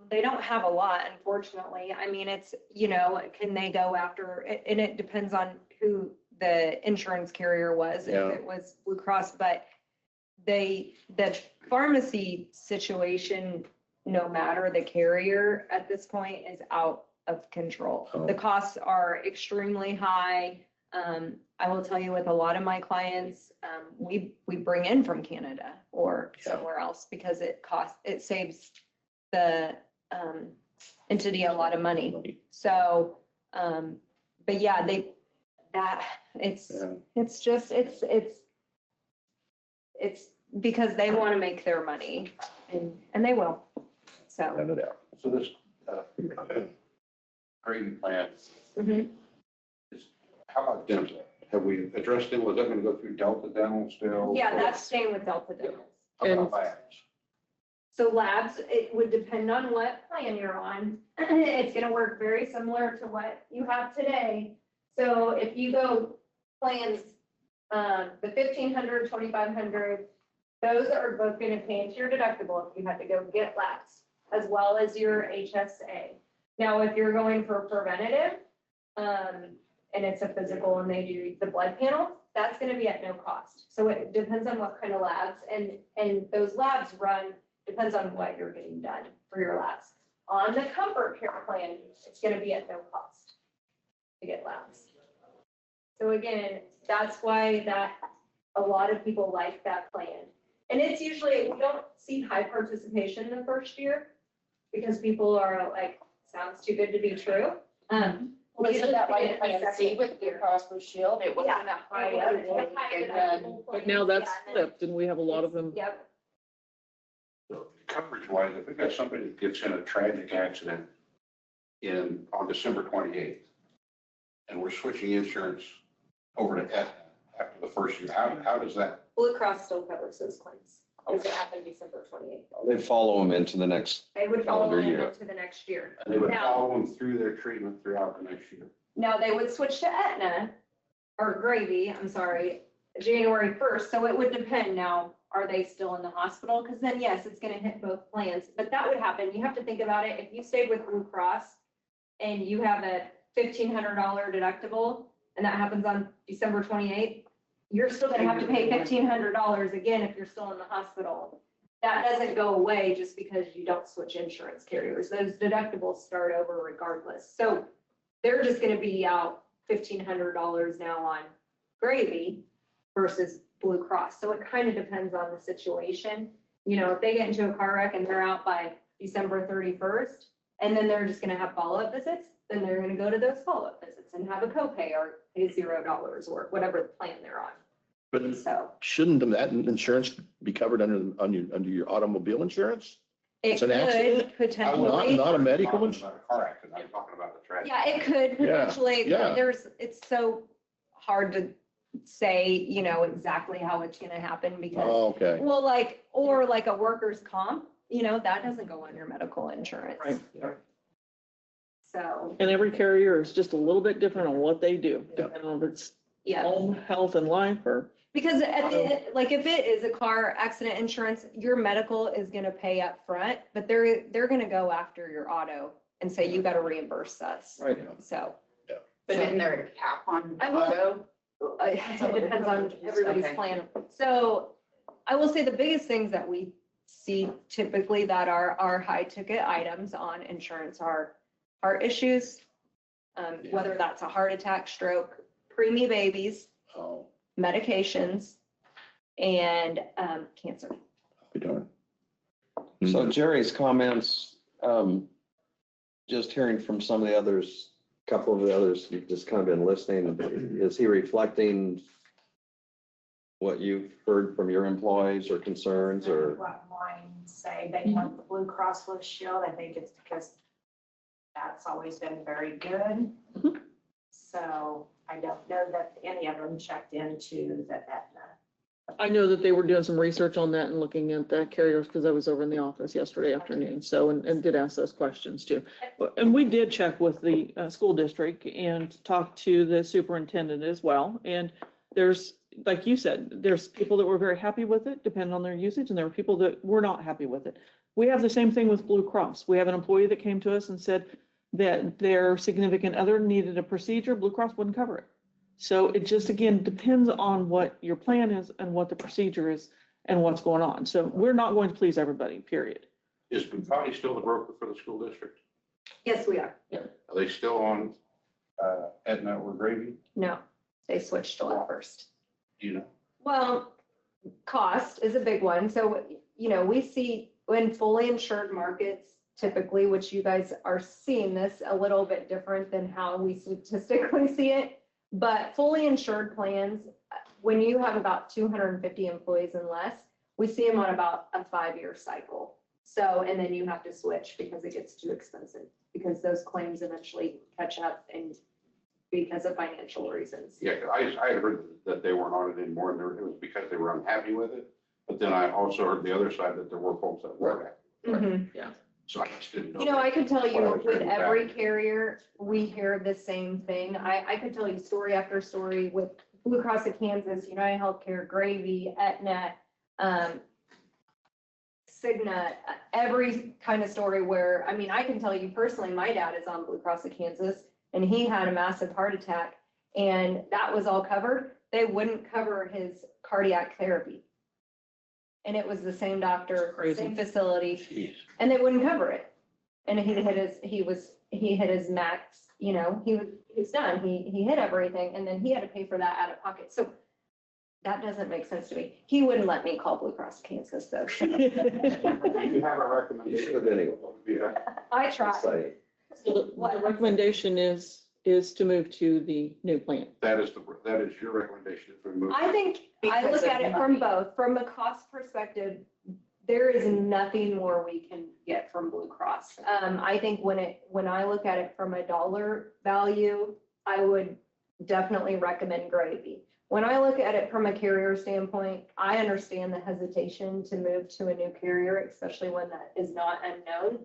They don't have a lot, unfortunately. I mean, it's, can they go after, and it depends on who the insurance carrier was, if Yeah. it was Blue Cross, but the pharmacy situation, no matter the carrier at this point, is out of control. Oh. The costs are extremely high. I will tell you with a lot of my clients, we bring in from Canada or Yeah. somewhere else because it saves the entity a lot of money. So, but yeah, it's because they want to make their money and they will. So. No doubt. So this grading plan, Mhm. how about dental? Have we addressed dental? Is that going to go through Delta Dental still? Yeah, that's staying with Delta Dental. How about labs? So labs, it would depend on what plan you're on. It's gonna work very similar to what you have today. So if you go plans, the 1,500, 2,500, those are both gonna pay into your deductible if you had to go get labs, as well as your HSA. Now, if you're going for preventative, and it's a physical and they do the blood panel, that's gonna be at no cost. So it depends on what kind of labs and those labs depends on what you're getting done for your labs. On the comfort care plan, it's gonna be at no cost to get labs. So again, that's why a lot of people like that plan. And it's usually, we don't see high participation in the first year because people are like, sounds too good to be true. Wasn't that like Plan C with Blue Cross Blue Shield? It wasn't that high up. And then, But now that's flipped and we have a lot of them. Yep. Coverage wise, if we got somebody that gets in a tragic accident on December 28th, and we're switching insurance over to Aetna after the first year? How does that? Blue Cross still covers those claims, because it happened December 28th. They follow them into the next, They would follow Calendar them year. into the next year. They would Now- follow them through their treatment throughout the next year. Now, they would switch to Aetna, or Gravy, I'm sorry, January 1st, so it would depend now, are they still in the hospital? Because then, yes, it's gonna hit both plans, but that would happen, you have to think about it, if you stayed with Blue Cross and you have a $1,500 deductible, and that happens on December 28th, you're still gonna have to pay $1,500 again if you're still in the hospital. That doesn't go away just because you don't switch insurance carriers, those deductibles start over regardless, so they're just gonna be out $1,500 now on Gravy versus Blue Cross. So it kind of depends on the situation. You know, if they get into a car wreck and they're out by December 31st, and then they're just gonna have follow-up visits, then they're gonna go to those follow-up visits and have a copay or pay $0 or whatever the plan they're on. But So shouldn't that insurance be covered under your automobile insurance? it It's an could accident? Not potentially. Not a medical talking ins- about a car accident, I'm talking about the tragedy. Yeah, it could potentially, yeah. it's so hard to say, you know, exactly how it's gonna happen because Oh, okay. well, like, or like a workers' comp, you know, that doesn't go on your medical insurance. Right. So, And every carrier is just a little bit different on what they do. Yeah. I don't know if it's yeah, home, health and life or, because at the, like, if it is a car accident insurance, your medical is gonna pay up front, but they're gonna go after your auto and say, you gotta reimburse us. right. So, But isn't there a cap on I will- auto? it depends on everybody's Okay. plan. So I will say the biggest things that we see typically that are high ticket items on insurance are heart issues, whether that's a heart attack, stroke, preemie babies, Oh, medications, and cancer. be darned. so Jerry's comments, just hearing from some of the others, couple of the others, you've just kind of been listening, is he reflecting what you've heard from your employees or concerns or? What mine say, they want the Blue Cross Blue Shield, I think it's because that's always been very good. Mhm. So I don't know that any of them checked into the Aetna. I know that they were doing some research on that and looking at the carriers because I was over in the office yesterday afternoon. So, and did ask those questions too. And we did check with the school district and talk to the superintendent as well. And there's, like you said, there's people that were very happy with it, depending on their usage, and there were people that were not happy with it. We have the same thing with Blue Cross. We have an employee that came to us and said that their significant other needed a procedure, Blue Cross wouldn't cover it. So it just, again, depends on what your plan is and what the procedure is and what's going on. So we're not going to please everybody, period. Is Bugatti still the broker for the school district? Yes, we are. Are they still on Aetna or Gravy? No, they switched July 1st. Do you know? Well, cost is a big one. So, you know, we see in fully insured markets typically, which you guys are seeing this a little bit different than how we statistically see it. But fully insured plans, when you have about 250 employees and less, we see them on about a 5-year cycle. So, and then you have to switch because it gets too expensive because those claims eventually catch up and because of financial reasons. Yeah, 'cause I had heard that they weren't on it anymore, and it was because they were unhappy with it. But then I also heard the other side that there were folks that were happy. Mhm. So I just didn't know. You know, I could tell you Well, I with agree with every that. carrier, we hear the same thing. I could tell you story after story with Blue Cross of Kansas, United Healthcare, Gravy, Aetna, Cigna, every kind of story where, I mean, I can tell you personally, my dad is on Blue Cross of Kansas and he had a massive heart attack and that was all covered. They wouldn't cover his cardiac therapy. And it was the same doctor, Crazy. same facility. Jeez. And they wouldn't cover it. And he hit his max, you know, he's done. He hit everything and then he had to pay for that out of pocket. So that doesn't make sense to me. He wouldn't let me call Blue Cross Kansas though. Do you have a recommendation? Should anyway. Yeah. I tried. Say, So the recommendation is to move to the new plan. That is your recommendation to remove. I think, I Because look of at it money. from both. From a cost perspective, there is nothing more we can get from Blue Cross. I think when I look at it from a dollar value, I would definitely recommend Gravy. When I look at it from a carrier standpoint, I understand the hesitation to move to a new carrier, especially when that is not unknown.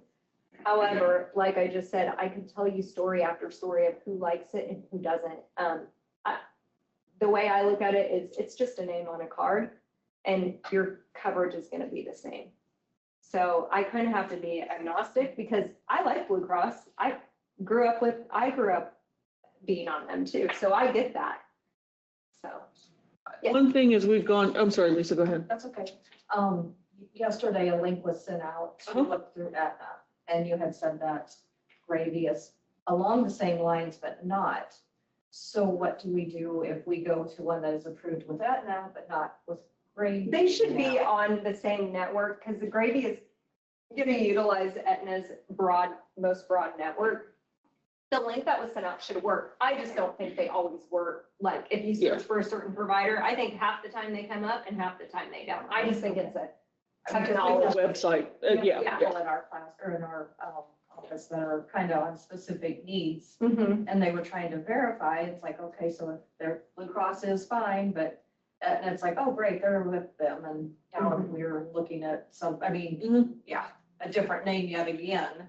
However, like I just said, I could tell you story after story of who likes it and who doesn't. The way I look at it is it's just a name on a card and your coverage is going to be the same. So I kind of have to be agnostic because I like Blue Cross. I grew up being on them too. So I get that. So. Yeah. One thing is we've gone, I'm sorry, Lisa, go ahead. That's okay. Yesterday, a link was sent out to look through Aetna, and you had said that Gravy is along the same lines, but not. So what do we do if we go to one that is approved with Aetna, but not with Gravy? They should be on the same network because the Gravy is going to utilize Aetna's most broad network. The link that was sent out should work. I just don't think they always work. Like if you search for a certain provider, I think half the time they come up and half the time they don't. I just think it's a technology. Website, yeah. People in our class or in our office that are kind of on specific needs, Mhm. and they were trying to verify. It's like, okay, so if their Blue Cross is fine, but and it's like, oh, great, they're with them, and now we're looking at some. I mean, a different name yet again.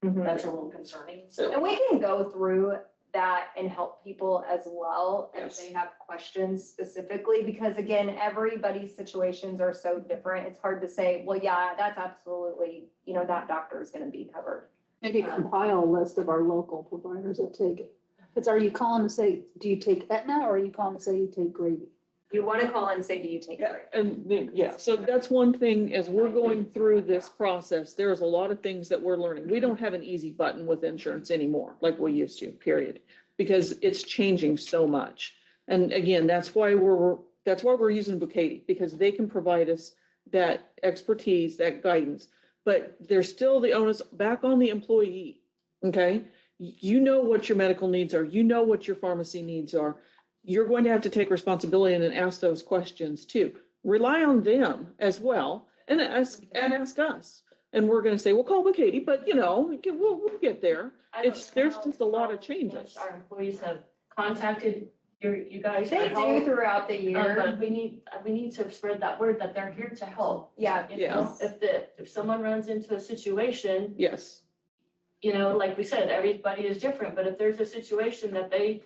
Mhm. That's a little concerning. So And we can go through that and help people as well if Yes. they have questions specifically, because again, everybody's situations are so different. It's hard to say, well, yeah, that's absolutely, that doctor is going to be covered. Maybe compile a list of our local providers that take it. Are you calling to say, do you take Aetna, or are you calling to say you take Gravy? You want to call and say, do you take it? So that's one thing, as we're going through this process, there's a lot of things that we're learning. We don't have an easy button with insurance anymore, like we used to, period, because it's changing so much. And again, that's why we're using Bukati, because they can provide us that expertise, that guidance, but there's still the onus back on the employee, okay? You know what your medical needs are, you know what your pharmacy needs are. You're going to have to take responsibility and ask those questions too. Rely on them as well and ask us. And we're going to say, well, call Katie, but we'll get there. There's just a lot of changes. Our employees have contacted you guys. They do throughout the year. But we need to spread that word that they're here to help. Yeah. You know, if someone runs into a situation, Yes. Like we said, everybody is different, but if there's a situation that they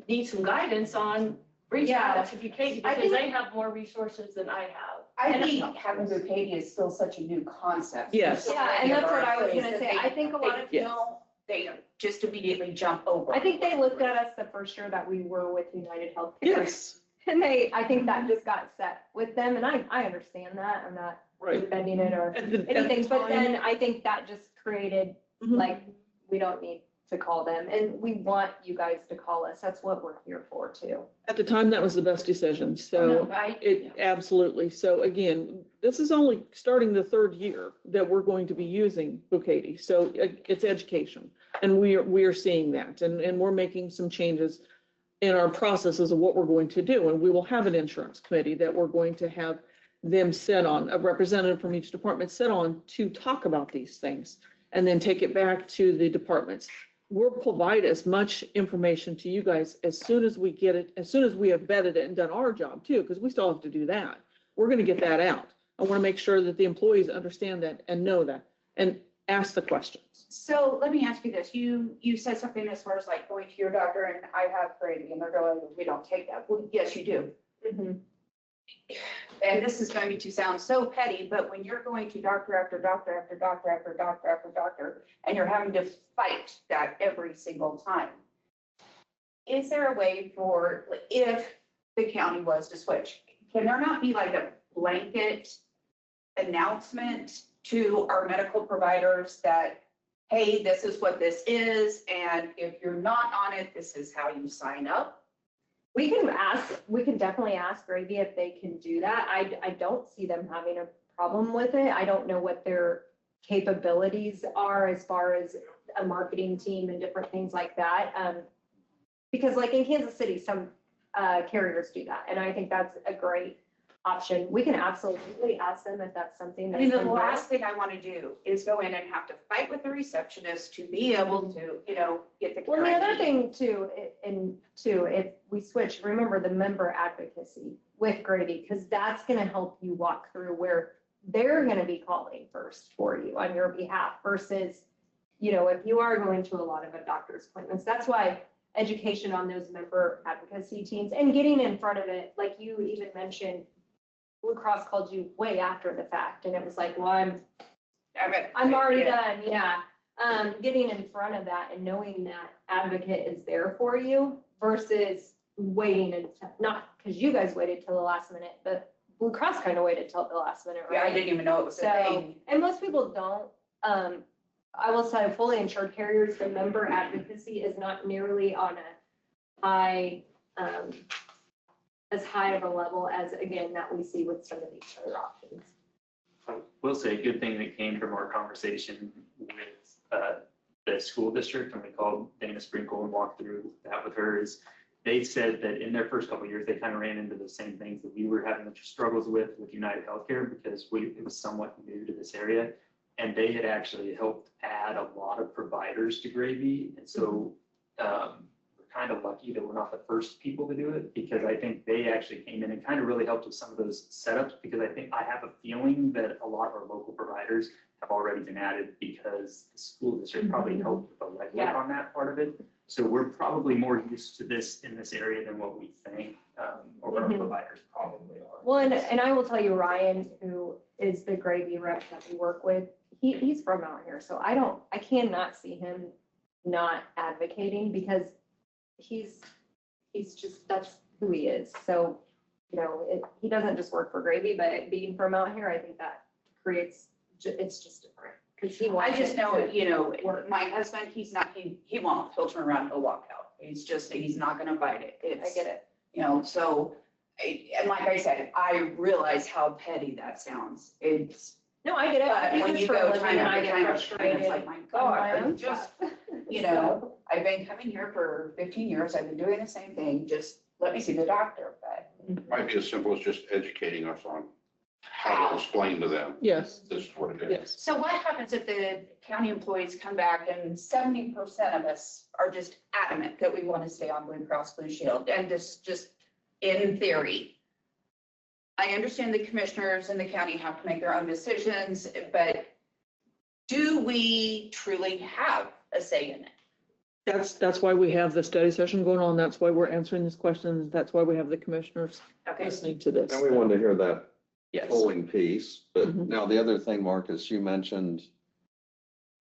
need some guidance on, reach out to Bukati because they have more resources than I have. I think having Bukati is still such a new concept. Yes. Yeah, and that's what I was going to say. I think a lot of They just immediately jump over. I think they looked at us the first year that we were with United Healthcare. Yes. And I think that just got set with them, and I understand that. I'm not defending it or anything, but then I think that just created, like, we don't need to call them, and we want you guys to call us. That's what we're here for too. At the time, that was the best decision. So absolutely. So again, this is only starting the third year that we're going to be using Bukati. So it's education, and we are seeing that, and we're making some changes in our processes of what we're going to do. And we will have an insurance committee that we're going to have them sit on, a representative from each department sit on to talk about these things, and then take it back to the departments. We'll provide as much information to you guys as soon as we get it, as soon as we have vetted it and done our job too, because we still have to do that. We're going to get that out. I want to make sure that the employees understand that and know that and ask the questions. So let me ask you this. You said something as far as like going to your doctor and I have Gravy and they're going, we don't take that. Well, yes, you do. Mm-hmm. And this is going to sound so petty, but when you're going to doctor after doctor after doctor after doctor after doctor, and you're having to fight that every single time, is there a way for, if the county was to switch, can there not be like a blanket announcement to our medical providers that, hey, this is what this is, and if you're not on it, this is how you sign up? We can definitely ask Gravy if they can do that. I don't see them having a problem with it. I don't know what their capabilities are as far as a marketing team and different things like that. Because like in Kansas City, some carriers do that. And I think that's a great option, we can absolutely ask them if that's something. I mean, the they can do. last thing I want to do is go in and have to fight with the receptionist to be able to, get the. Well, the care I other need. thing too, if we switch, remember the member advocacy with Grady, because that's gonna help you walk through where they're gonna be calling first for you on your behalf versus, if you are going to a lot of doctor's appointments, that's why education on those member advocacy teams and getting in front of it, like you even mentioned, Blue Cross called you way after the fact, and it was like, well, I'm already done, yeah. Getting in front of that and knowing that advocate is there for you versus waiting and not because you guys waited till the last minute, but Blue Cross kind of waited till the last minute, Yeah, I right? didn't even know it was a So, thing. and most people don't. I will say fully insured carriers, the member advocacy is not nearly on a high, as high of a level as, again, that we see with some of these other options. I will say a good thing that came from our conversation with the school district, and we called Dana Sprinkle and walked through that with her, is they said that in their first couple of years, they kind of ran into the same things that we were having struggles with United Healthcare because it was somewhat new to this area. And they had actually helped add a lot of providers to Gravy. And so we're kind of lucky that we're not the first people to do it because I think they actually came in and kind of really helped with some of those setups because I have a feeling that a lot of our local providers have already been added because the school district probably helped with the legwork on that part of it. So we're probably more used to this in this area than what we think, or our providers probably are. Well, and I will tell you, Ryan, who is the Gravy rep that we work with, he's from out here, so I cannot see him not advocating because he's just, that's who he is. So, he doesn't just work for Gravy, but being from out here, I think that creates, it's just different. Because he I wants just it know, to- my husband, he won't, he'll turn around, he'll walk out. He's not gonna fight it. I get it. So, and like I said, I realize how petty that sounds. No, I get it. I But do when this you for a go living time and I after get time after time, frustrated it's like, my on my God, own just, stuff. I've been coming here for 15 years, I've been doing the same thing, just let me see the doctor, but. Might be as simple as just educating us on how to explain to them, Yes, this is what it is. yes. So what happens if the county employees come back and 70% of us are just adamant that we want to stay on Blue Cross Blue Shield and this just in theory? I understand the commissioners and the county have to make their own decisions, but do we truly have a say in it? That's why we have the study session going on. That's why we're answering these questions. That's why we have the commissioners Okay. listening to this. And we wanted to hear that Yes. polling piece, but Mhm. now the other thing, Marcus, you mentioned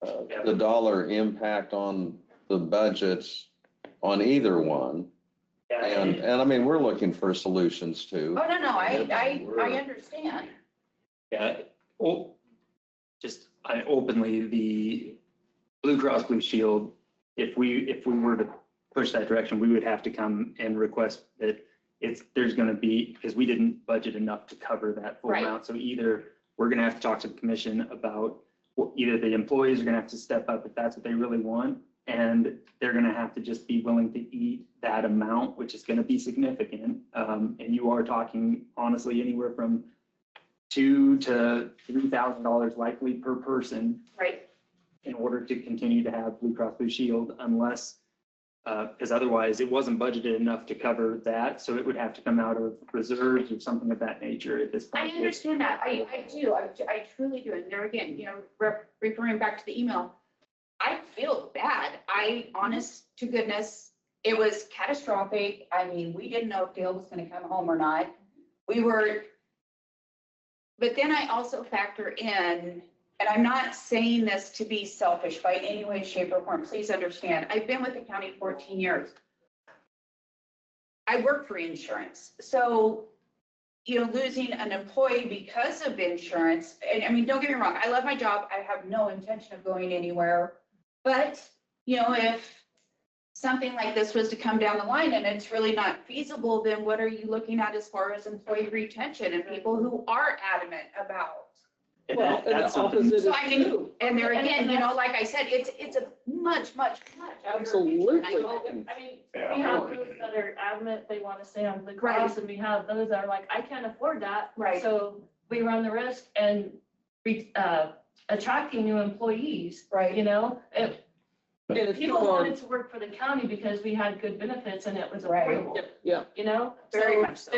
the dollar impact on the budgets on either one. And I mean, we're looking for solutions too. Oh, no, I understand. Yeah, just openly, the Blue Cross Blue Shield, if we were to push that direction, we would have to come and request that there's gonna be, because we didn't budget enough to cover that full Right. amount. So either we're gonna have to talk to the commission about, either the employees are gonna have to step up if that's what they really want, and they're gonna have to just be willing to eat that amount, which is gonna be significant. And you are talking honestly anywhere from $2,000 to $3,000 likely per person Right. in order to continue to have Blue Cross Blue Shield unless, because otherwise it wasn't budgeted enough to cover that. So it would have to come out of reserves or something of that nature at this point. I understand that. I do. I truly do. And there again, referring back to the email, I feel bad. Honest to goodness, it was catastrophic. I mean, we didn't know if Dale was going to come home or not. But then I also factor in, and I'm not saying this to be selfish by any way, shape, or form. Please understand, I've been with the county 14 years. I work for insurance. So, losing an employee because of insurance, and I mean, don't get me wrong, I love my job. I have no intention of going anywhere. But, if something like this was to come down the line and it's really not feasible, then what are you looking at as far as employee retention and people who are adamant about Well, and That's the something. opposite So is I mean, true. and there And again, that's- like I said, it's a much, much, much. bigger Absolutely. picture. And I hope- I mean, we have those that are adamant, they want to stay on Blue Cross, and we have those that are like, I can't afford that. Right. So we run the risk and attracting new employees, Right. you know? And it's People still our- wanted to work for the county because we had good benefits and it was Right. affordable, Yeah, you know? Very much so.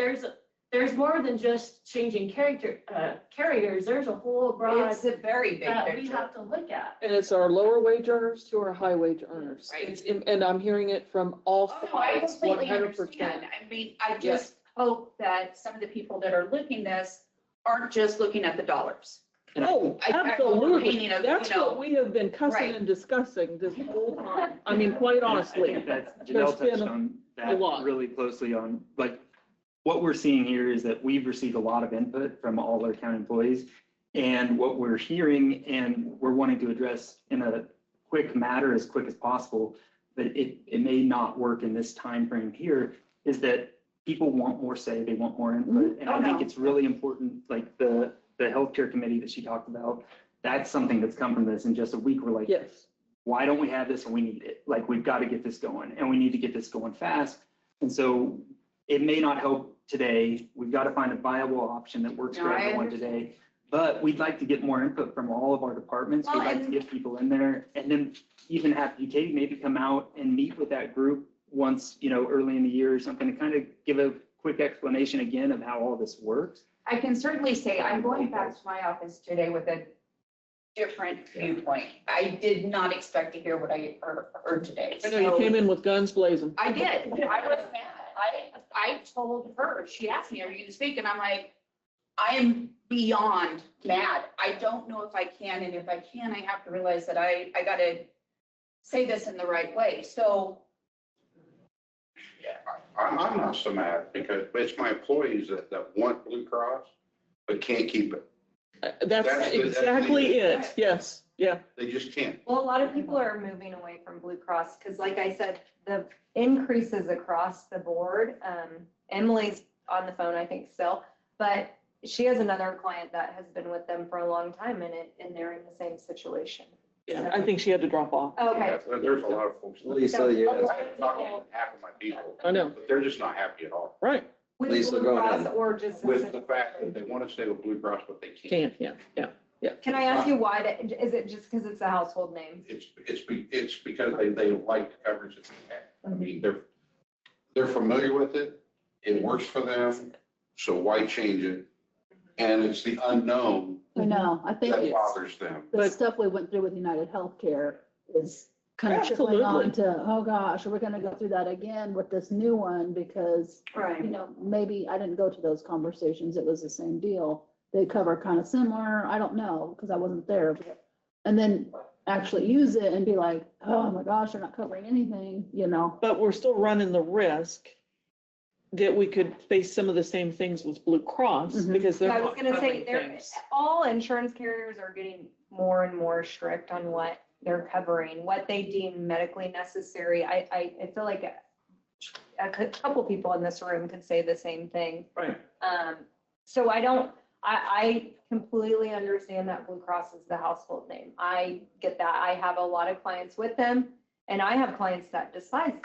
There's more than just changing carriers, there's a whole broad It's a very big that we picture. have to look at. and it's our lower wage earners to our high wage earners. Right. And I'm hearing it from all Oh, no, I sides, completely 100%. understand. I mean, I just hope that some of the people that are looking this aren't just looking at the dollars. Oh, I- I- absolutely. opinion of, That's you know, what we have been cussing right. and discussing this whole time. I mean, quite honestly. I think that's, there's Janelle touched been on a that lot. really closely on, like, what we're seeing here is that we've received a lot of input from all our county employees. And what we're hearing and we're wanting to address in a quick matter, as quick as possible, but it may not work in this time frame here, is that people want more say, they want more input. And I think it's really important, like the healthcare committee that she talked about, that's something that's come from this. In just a week, we're like, Yes. why don't we have this and we need it? Like, we've got to get this going and we need to get this going fast. And so it may not help today. We've got to find a viable option that works for No, I everyone understand. today. But we'd like to get more input from all of our departments. We'd Well, like to and- get people in there and then even have Katie maybe come out and meet with that group once, early in the year or something to kind of give a quick explanation again of how all this works. I can certainly say I'm going back to my office today with a different viewpoint. I did not expect to hear what I heard today. I know you So- came in with guns blazing. I did. I was mad. I told her, she asked me, are you going to speak? And I'm like, I am beyond mad. I don't know if I can. And if I can, I have to realize that I got to say this in the right way. So I'm not so mad because it's my employees that want Blue Cross, but can't keep it. That's That's the- exactly it. Yes, yeah. They just can't. Well, a lot of people are moving away from Blue Cross because like I said, the increases across the board. Emily's on the phone, I think still, but she has another client that has been with them for a long time and they're in the same situation. Yeah, I think she had to drop off. Okay. There's a lot of folks. Lisa, yes. I've talked to half of my people. I know. But they're just not happy at all Right. With Lisa, Blue go Cross ahead. or just. with the fact that they want to stay with Blue Cross, but they can't. Can, yeah. Can I ask you why that, is it just because it's a household name? It's because they like the coverage that they have. I mean, they're familiar with it. It works for them. So why change it? And it's the unknown I know, I think that it's, bothers them. the stuff we went through with United Healthcare is kind of trickling on Absolutely. to, oh gosh, are we gonna go through that again with this new one? Because, Right. maybe I didn't go to those conversations, it was the same deal. They cover kind of similar, I don't know, because I wasn't there. And then actually use it and be like, oh my gosh, they're not covering anything, But we're still running the risk that we could face some of the same things with Blue Cross Mhm. because they're Yeah, I was not gonna say, covering they're, things. all insurance carriers are getting more and more strict on what they're covering, what they deem medically necessary. I feel like a couple people in this room could say the same thing. Right. So I completely understand that Blue Cross is the household name. I get that. I have a lot of clients with them and I have clients that despise them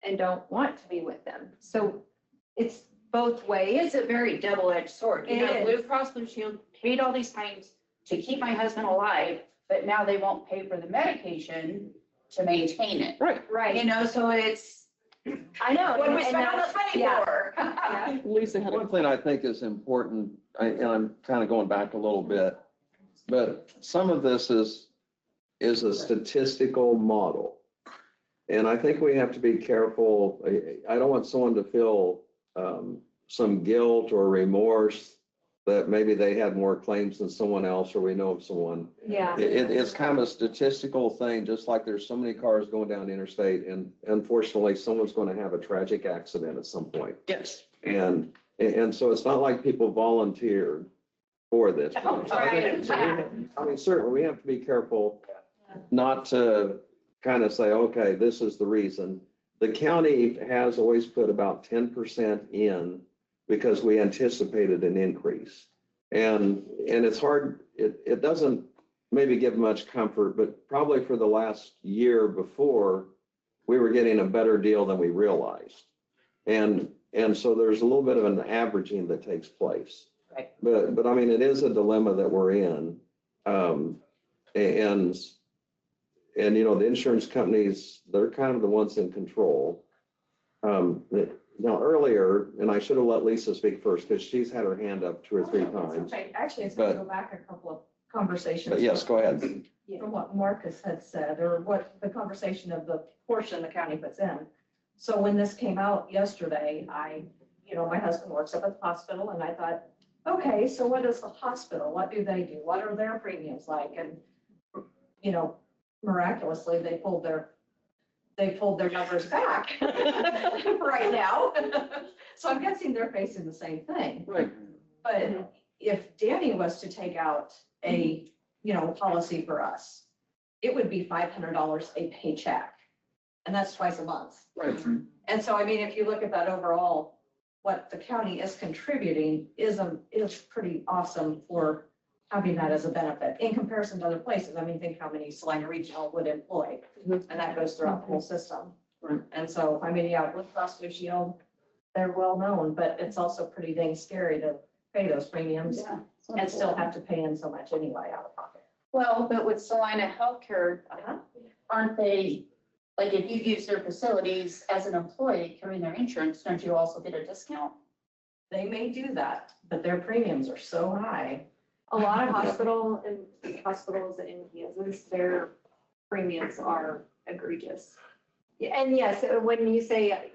and don't want to be with them. So it's both ways. it's a very double-edged sword. You know, It is. Blue Cross Blue Shield paid all these times to keep my husband alive, but now they won't pay for the medication to maintain it. Right. Right. So it's, I know. what do we and spend all that's- this money yeah. for? Yeah. Lisa had a One thing I think is important, and I'm kind of going back a little bit, but some of this is a statistical model. And I think we have to be careful. I don't want someone to feel some guilt or remorse that maybe they had more claims than someone else, or we know of someone. Yeah. It's kind of a statistical thing, just like there's so many cars going down the interstate, and unfortunately, someone's going to have a tragic accident at some point. yes. And so it's not like people volunteered for this. Oh, right. I mean, certainly, we have to be careful not to kind of say, okay, this is the reason. The county has always put about 10% in because we anticipated an increase. And it's hard, it doesn't maybe give much comfort, but probably for the last year before, we were getting a better deal than we realized. And so there's a little bit of an averaging that takes place. Right. But I mean, it is a dilemma that we're in. And, you know, the insurance companies, they're kind of the ones in control. Now earlier, and I should have let Lisa speak first because she's had her hand up 2 or 3 times. Okay, actually, it's going to go back a couple of conversations. But yes, go ahead. From what Marcus had said, or what the conversation of the portion the county puts in. So when this came out yesterday, my husband works up at the hospital, and I thought, okay, so what is the hospital? What do they do? What are their premiums like? And, miraculously, they pulled their numbers back right now. So I'm guessing they're facing the same thing. Right. But if Danny was to take out a, policy for us, it would be $500 a paycheck. And that's twice a month. Right. And so, I mean, if you look at that overall, what the county is contributing is pretty awesome for having that as a benefit in comparison to other places. I mean, think how many Salina Regional would employ, and that goes throughout the whole system. Right. And so, I mean, yeah, Blue Cross Blue Shield, they're well known, but it's also pretty dang scary to pay those premiums Yeah. and still have to pay in so much anyway out of pocket. Well, but with Salina Healthcare, Uh-huh. aren't they, like if you use their facilities as an employee carrying their insurance, don't you also get a discount? They may do that, but their premiums are so high. A lot of hospitals in Kansas, their premiums are egregious. Yeah, and yes, when you say,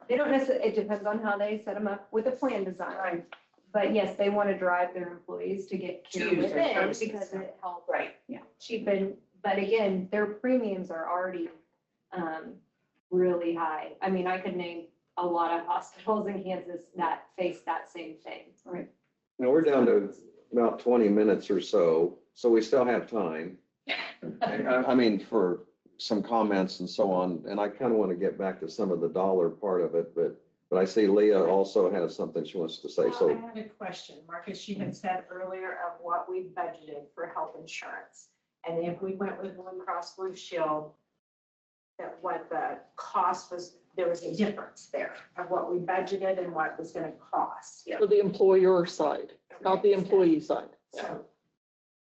they don't necessarily, it depends on how they set them up with a plan design. But yes, they want to drive their employees to get care To use with their it services. because it helps Right. cheapen. But again, their premiums are already really high. I mean, I could name a lot of hospitals in Kansas that face that same thing. Right. Now we're down to about 20 minutes or so we still have time. I mean, for some comments and so on, and I kind of want to get back to some of the dollar part of it, but I see Leah also has something she wants to say, I so. had a question, Marcus, you had said earlier of what we budgeted for health insurance. And if we went with Blue Cross Blue Shield, that what the cost was, there was a difference there of what we budgeted and what it was gonna cost. For the employer side, not the employee side. So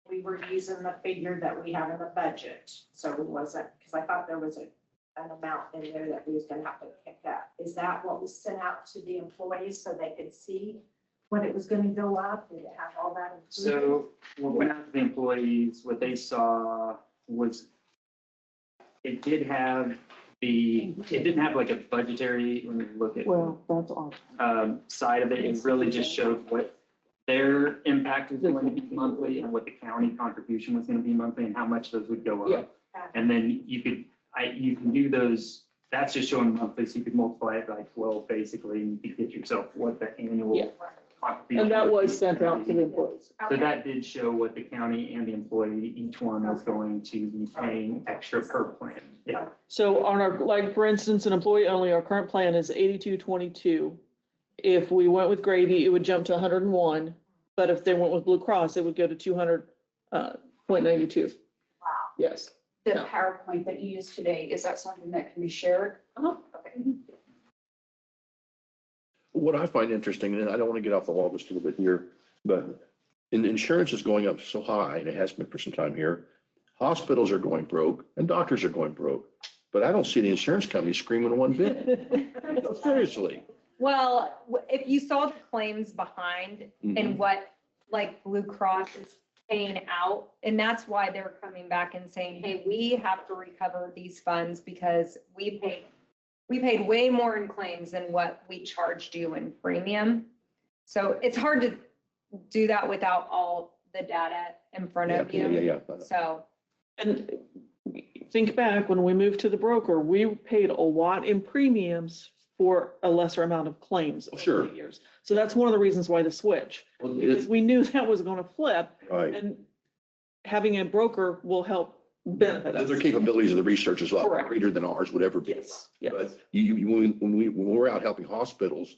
we were using the figure that we have in the budget. So it wasn't, because I thought there was an amount in there that we was gonna have to pick up. Is that what was sent out to the employees so they could see what it was gonna go up? Did it have all that included? So what went out to the employees, what they saw was it didn't have like a budgetary, when you look at Well, that's awesome. side of it. It really just showed what their impact is going to be monthly and what the county contribution was going to be monthly and how much those would go up. And then you can do those, that's just showing monthly, so you could multiply it by 12 basically, and you could get yourself what the annual Yeah. contribution. And that would was be. sent out to the employees. So that did show what the county and the employee, each one was going to be paying extra per plan. Yeah. So on our, like, for instance, an employee only, our current plan is 8222. If we went with Grady, it would jump to 101. But if they went with Blue Cross, it would go to 200.92. Wow. Yes. The No. PowerPoint that you used today, is that something that can be shared? Okay. What I find interesting, and I don't want to get off the wall just a little bit here, but insurance is going up so high, and it has been for some time here. Hospitals are going broke and doctors are going broke, but I don't see the insurance company screaming one bit. No, seriously. Well, if you saw the claims behind and what like Blue Cross is paying out, and that's why they're coming back and saying, hey, we have to recover these funds because we paid way more in claims than what we charged you in premium. So it's hard to do that without all the data in front of you. Yeah. So, And think back, when we moved to the broker, we paid a lot in premiums for a lesser amount of claims over Sure. the years. So that's one of the reasons why the switch, Well, because we knew that was going to flip, Right. and having a broker will help benefit us. Their capabilities of the research is a lot Correct. greater than ours would ever be. Yes, yes. But when we're out helping hospitals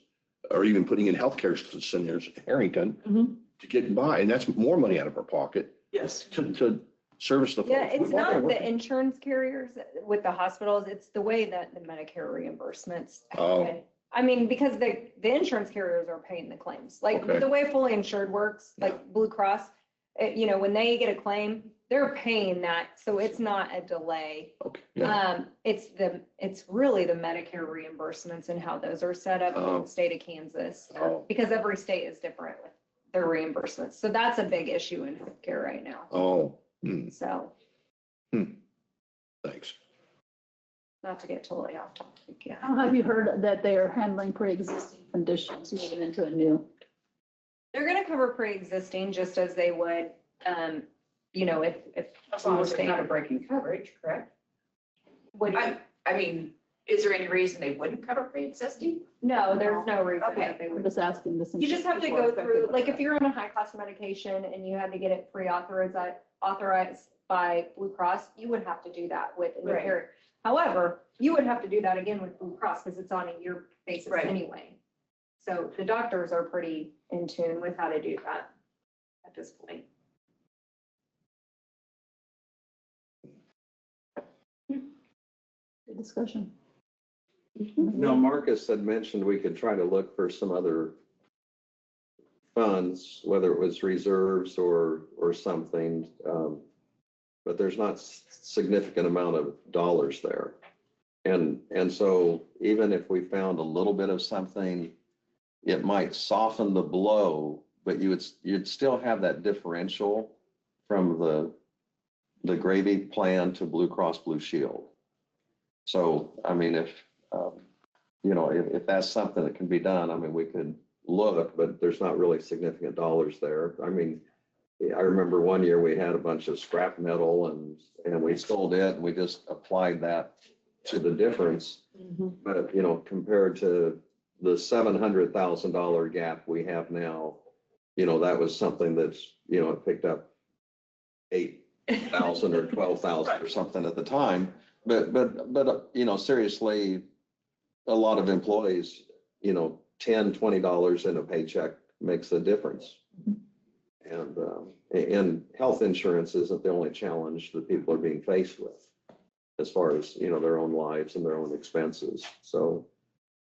or even putting in healthcare centers, Harrington, Mhm. to get by, and that's more money out of our pocket Yes. to service the folks. Yeah, it's We're not gonna not work the insurance carriers with the hospitals, it's the way that the Medicare reimbursements Oh. happen. I mean, because the insurance carriers are paying the claims, like Okay. the way fully insured works, like Blue Cross, you know, when they get a claim, they're paying that, so it's not a delay. Okay, yeah. It's really the Medicare reimbursements and how those are set up in Oh. the state of Kansas, Oh, because every state is different with their reimbursements. So that's a big issue in healthcare right now, oh, so. thanks. Not to get totally off topic, yeah. How have you heard that they are handling pre-existing conditions moving into a new? They're gonna cover pre-existing just as they would, you know, if. As long as they're not a breaking coverage, correct? Would, I mean, is there any reason they wouldn't cover pre-existing? no, there's no reason Okay. that they I'm would. just asking this. You just have to go through, like, if you're on a high-cost medication and you had to get it authorized by Blue Cross, you would have to do that with a new Right. carrier. However, you would have to do that again with Blue Cross because it's on a year basis Right. anyway. So the doctors are pretty in tune with how to do that at this point. Good discussion. No, Marcus had mentioned we could try to look for some other funds, whether it was reserves or something. But there's not significant amount of dollars there. And so even if we found a little bit of something, it might soften the blow, but you'd still have that differential from the gravy plan to Blue Cross Blue Shield. So, I mean, if, you know, if that's something that can be done, I mean, we could look, but there's not really significant dollars there. I mean, I remember one year we had a bunch of scrap metal and we sold it and we just applied that to the difference. But, you know, compared to the $700,000 gap we have now, you know, that was something that's, you know, it picked up 8,000 or 12,000 or something at the time. But, you know, seriously, a lot of employees, you know, $10, $20 in a paycheck makes a difference. And health insurance isn't the only challenge that people are being faced with as far as, you know, their own lives and their own expenses. So,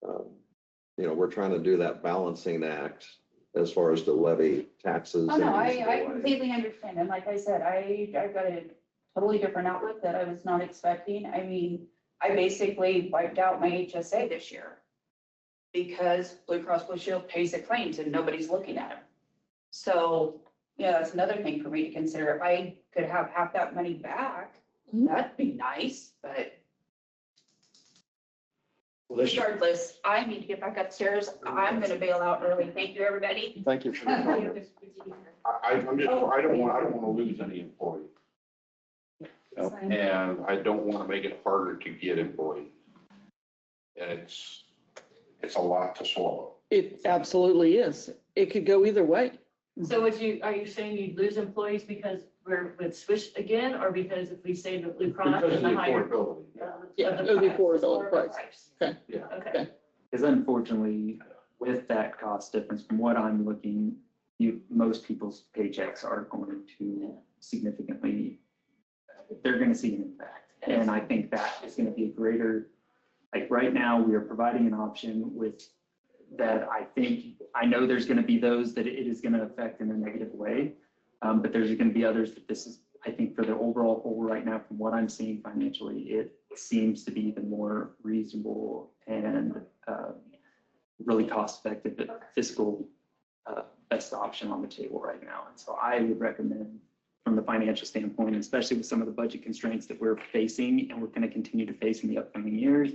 you know, we're trying to do that balancing act as far as to levy taxes. Oh, no, in a I reasonable way. completely understand. And like I said, I've got a totally different outlook that I was not expecting. I mean, I basically wiped out my HSA this year because Blue Cross Blue Shield pays the claims and nobody's looking at them. So, yeah, that's another thing for me to consider. If I could have half that money back, that'd be nice, but regardless, I need to get back upstairs. I'm gonna bail out early. Thank you, everybody. Thank you for the comment. I don't want to lose any employee. And I don't want to make it harder to get employees. And it's a lot to swallow. It absolutely is. It could go either way. So are you saying you'd lose employees because we're with switch again, or because if we save the Blue Cross Because of and the the higher? affordability. Yeah, of it would be price, affordable lower price. price. Yeah. Okay. Because unfortunately, with that cost difference, from what I'm looking, most people's paychecks are going to significantly, they're going to see an impact. And I think that is going to be a greater, like right now, we are providing an option with that I know there's going to be those that it is going to affect in a negative way. But there's going to be others that this is, I think for the overall whole right now, from what I'm seeing financially, it seems to be the more reasonable and really cost-effective fiscal best option on the table right now. And so I would recommend from the financial standpoint, especially with some of the budget constraints that we're facing and we're going to continue to face in the upcoming years.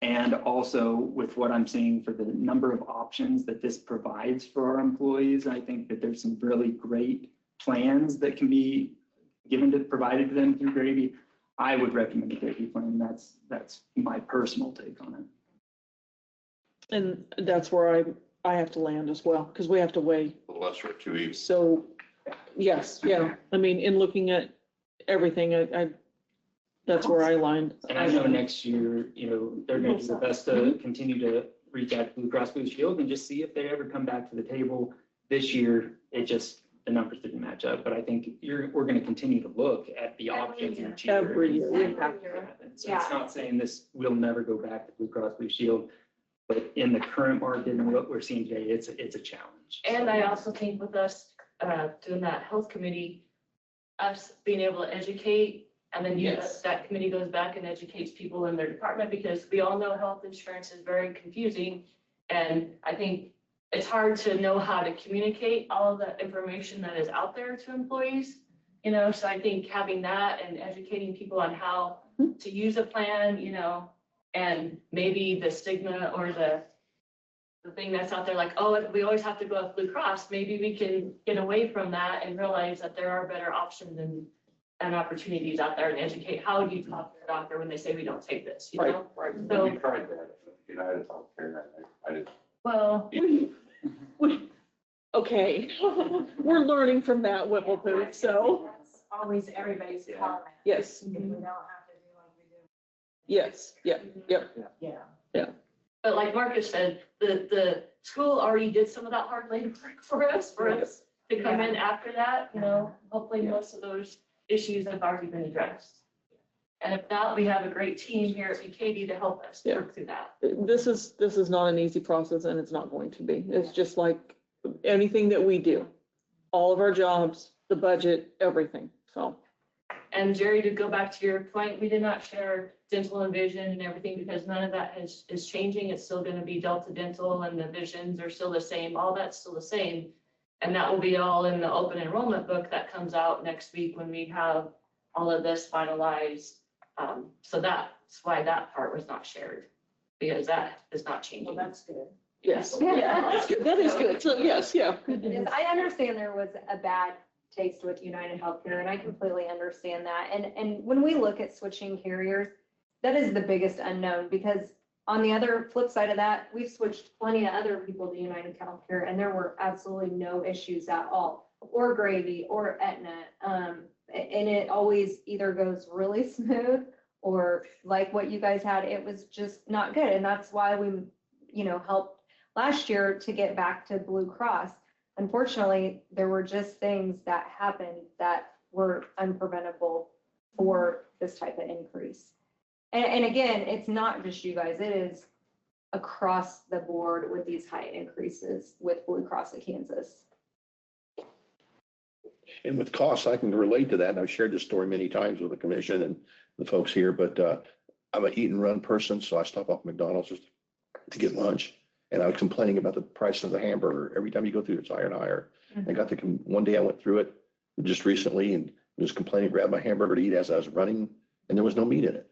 And also with what I'm seeing for the number of options that this provides for our employees, I think that there's some really great plans that can be provided to them through Gravy. I would recommend the Gravy plan. That's my personal take on it. And that's where I have to land as well, because we have to weigh. The lesser of two evils. So, yes, yeah. I mean, in looking at everything, that's where I lined. And I know next year, you know, they're going to do their best to continue to reach out to Blue Cross Blue Shield and just see if they ever come back to the table This year, the numbers didn't match up, but I think we're gonna continue to look at the options each year. Every year. and see what happens. So it's not saying this will never go back to Blue Cross Blue Shield, but in the current market and what we're seeing today, it's a challenge. And I also think with us doing that health committee, us being able to educate, and then Yes. that committee goes back and educates people in their department, because we all know health insurance is very confusing. And I think it's hard to know how to communicate all of the information that is out there to employees. So I think having that and educating people on how to use a plan, and maybe the stigma or the thing that's out there, like, oh, we always have to go with Blue Cross, maybe we can get away from that and realize that there are better options and opportunities out there, and educate, how do you talk to your doctor when they say we don't take this, Right. Right, So- we tried that, United Healthcare, I didn't. Well, Okay, we're learning from that Whipplepoot, so, That's always everybody's comment. yes, We don't have to do like we do. yes, yep. Yeah. but like Marcus said, the school already did some of that hard labor work for us to come in after that, hopefully most of those issues have already been addressed. And if not, we have a great team here at BKD to help us work through that. This is not an easy process, and it's not going to be. It's just like anything that we do. All of our jobs, the budget, everything, so. And Jerry, to go back to your point, we did not share dental and vision and everything, because none of that is changing. It's still gonna be Delta Dental, and the visions are still the same. All that's still the same. And that will be all in the open enrollment book that comes out next week when we have all of this finalized. So that's why that part was not shared, because that is not Well, changing. that's good. Yes, that's good. That is good. So, yes, yeah. Yes, I understand there was a bad taste with United Healthcare, and I completely understand that. And when we look at switching carriers, that is the biggest unknown, because on the other flip side of that, we've switched plenty of other people to United Healthcare, and there were absolutely no issues at all, or Gravy, or Aetna. And it always either goes really smooth, or like what you guys had, it was just not good. And that's why we, helped last year to get back to Blue Cross. Unfortunately, there were just things that happened that were unpreventable for this type of increase. And again, it's not just you guys, it is across the board with these high increases with Blue Cross of Kansas. And with costs, I can relate to that. And I've shared this story many times with the commission and the folks here, but I'm an eat and run person. So I stop off McDonald's just to get lunch. And I was complaining about the price of the hamburger. Every time you go through, it's higher and higher. I got one day I went through it just recently and was complaining, grabbed my hamburger to eat as I was running, and there was no meat in it.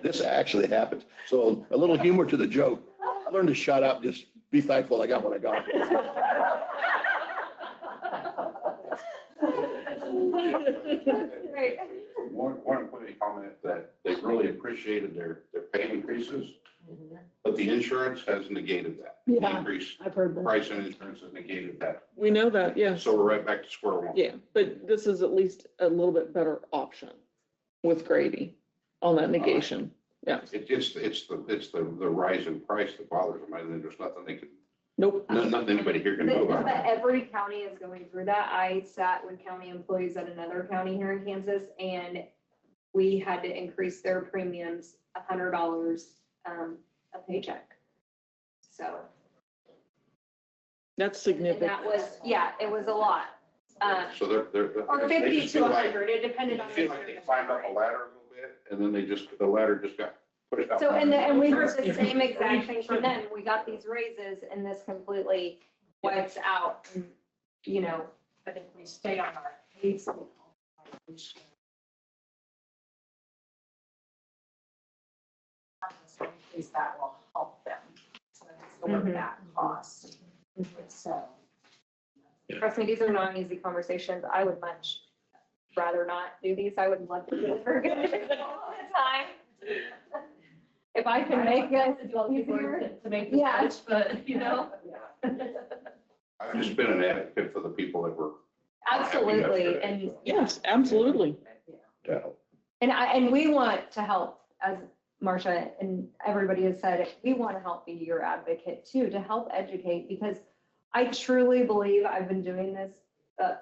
This actually happened. So a little humor to the joke. I learned to shut up, just be thankful I got what I got. Right. One employee commented that they really appreciated their pay increases, but the insurance has negated that. The Yeah, increase, I've heard that. price and insurance has negated that. We know that, yes. So we're right back to square one. Yeah, but this is at least a little bit better option with Grady on that negation. Yeah, It's the rise in price that bothers them. I mean, there's nothing they can, nope. nothing anybody here can do about But it. every county is going through that. I sat with county employees at another county here in Kansas, and we had to increase their premiums $100 a paycheck. So. That's And significant. that was, yeah, it was a lot. So they're. Or they 50 just to feel like- 100, it depended on. They feel like they climbed up a ladder a little bit, and then the ladder just got pushed out. So, and we heard the same exact thing from them. We got these raises and this completely wipes out, But if we stay on our pace, that will help them. So it's lower that cost. So. trust me, these are not easy conversations. I would much rather not do these. I would love to do this for all the time. If I can make it easier. To make the Yeah. switch, but, I've just been an advocate for the people that were. Absolutely. And, Yes, absolutely. Yeah. and we want to help, as Marcia and everybody has said, we want to help be your advocate too, to help educate, because I truly believe, I've been doing this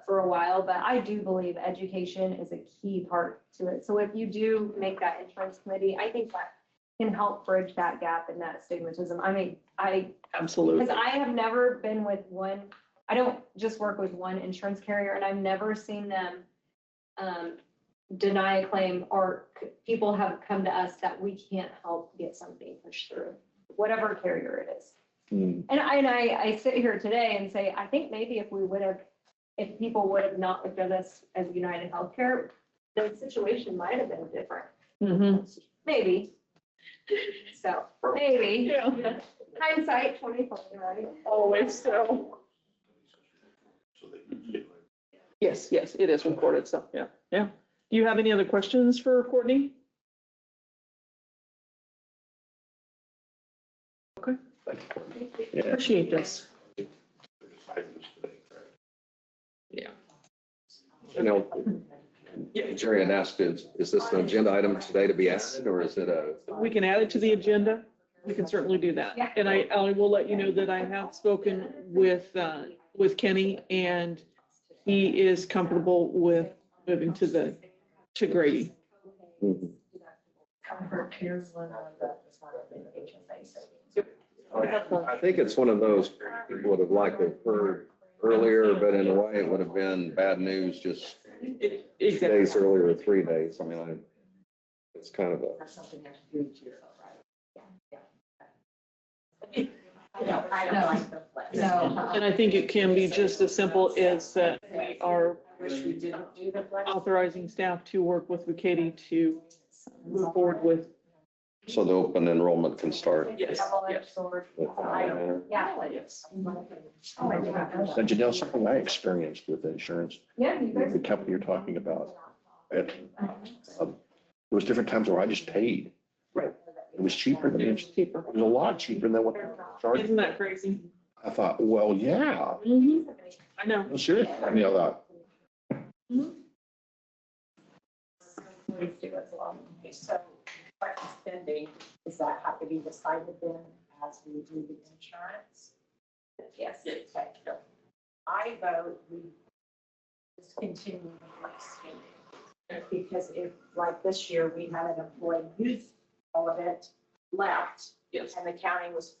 for a while, but I do believe education is a key part to it. So if you do make that insurance committee, I think that can help bridge that gap and that stigmatism. I mean, Absolutely. because I have never been with one, I don't just work with one insurance carrier, and I've never seen them deny a claim, or people have come to us that we can't help get something pushed through, whatever carrier it is. Hmm. And I sit here today and say, I think maybe if people would have not looked at us as United Healthcare, the situation might have been different. Mhm. Maybe. So, maybe. Yeah. Hindsight 2020, right? Always so. Yes, it is recorded, so, yeah. Do you have any other questions for Courtney? Okay, Yeah. appreciate this. Yeah. You know, Jerry had asked, is this an agenda item today to be added, or is it a? We can add it to the agenda. We can certainly do that. Yeah. And I will let you know that I have spoken with Kenny, and he is comfortable with moving to Grady. Mhm. I think it's one of those people would have liked to have heard earlier, but in a way it would have been bad news just 2 Exactly. days earlier or 3 days. I mean, it's kind of a. No. And I think it can be just as simple as that we are authorizing staff to work with Katie to move forward with. So the open enrollment can start. Yes. Yes. Yeah. And Janelle, something I experienced with insurance, Yeah, you guys. the company you're talking about, there was different times where I just paid. Right. It was cheaper than, It's it cheaper. was a lot cheaper than what they charged. Isn't that crazy? I thought, well, yeah, I know. no, seriously, I mean, I thought, So, what spending, does that have to be decided then as we do the insurance? Yes. Okay. I vote we discontinue the spending. Because if, like this year, we had an employee use all of it, left, Yes. and the county was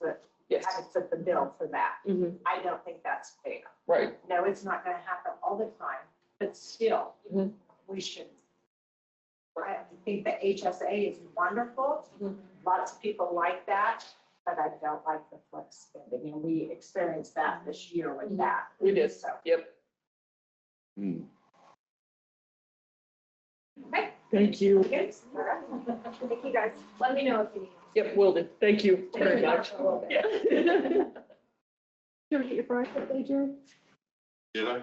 Yes. had to foot the bill for that. Mhm. I don't think that's fair. Right. No, it's not gonna happen all the time, but still, Mhm. we should. I think the HSA is wonderful. Lots of people like that, but I don't like the flex spending, and we experienced that this year with that. We did. So, Yep. hmm, Okay. Thank you. Good. All right. Thank you, guys. Let me know if you need. Yep, will do. Thank you very much. A little bit. Yeah. Did you ever get your fries today, Jerry? Did I?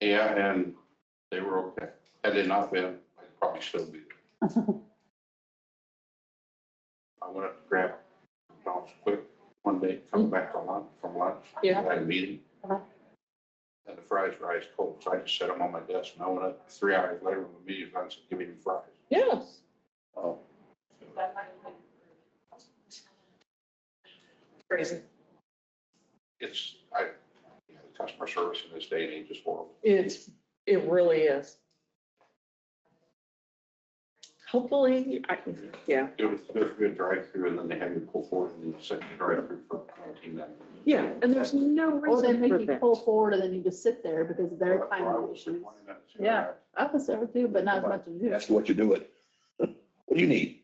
Yeah, and they were okay. Had they not been, I'd probably still be there. I went up to grab McDonald's quick one day, coming back from lunch. Yeah. I had a meeting. Uh-huh. And the fries were ice cold, so I just set them on my desk, and I went up 3 hours later when the meeting was done, said, give me the fries. Yes. oh, Crazy. It's, the customer service in this day and age is horrible. It really is. Hopefully, yeah, It was good drive-through, and then they have you pull forward and then set you drive-through for 19 minutes. yeah, and there's no Or they reason make for you that. pull forward and then you just sit there because of their time issues. Yeah. I was there too, but not as much as you. that's what you do it. What do you need?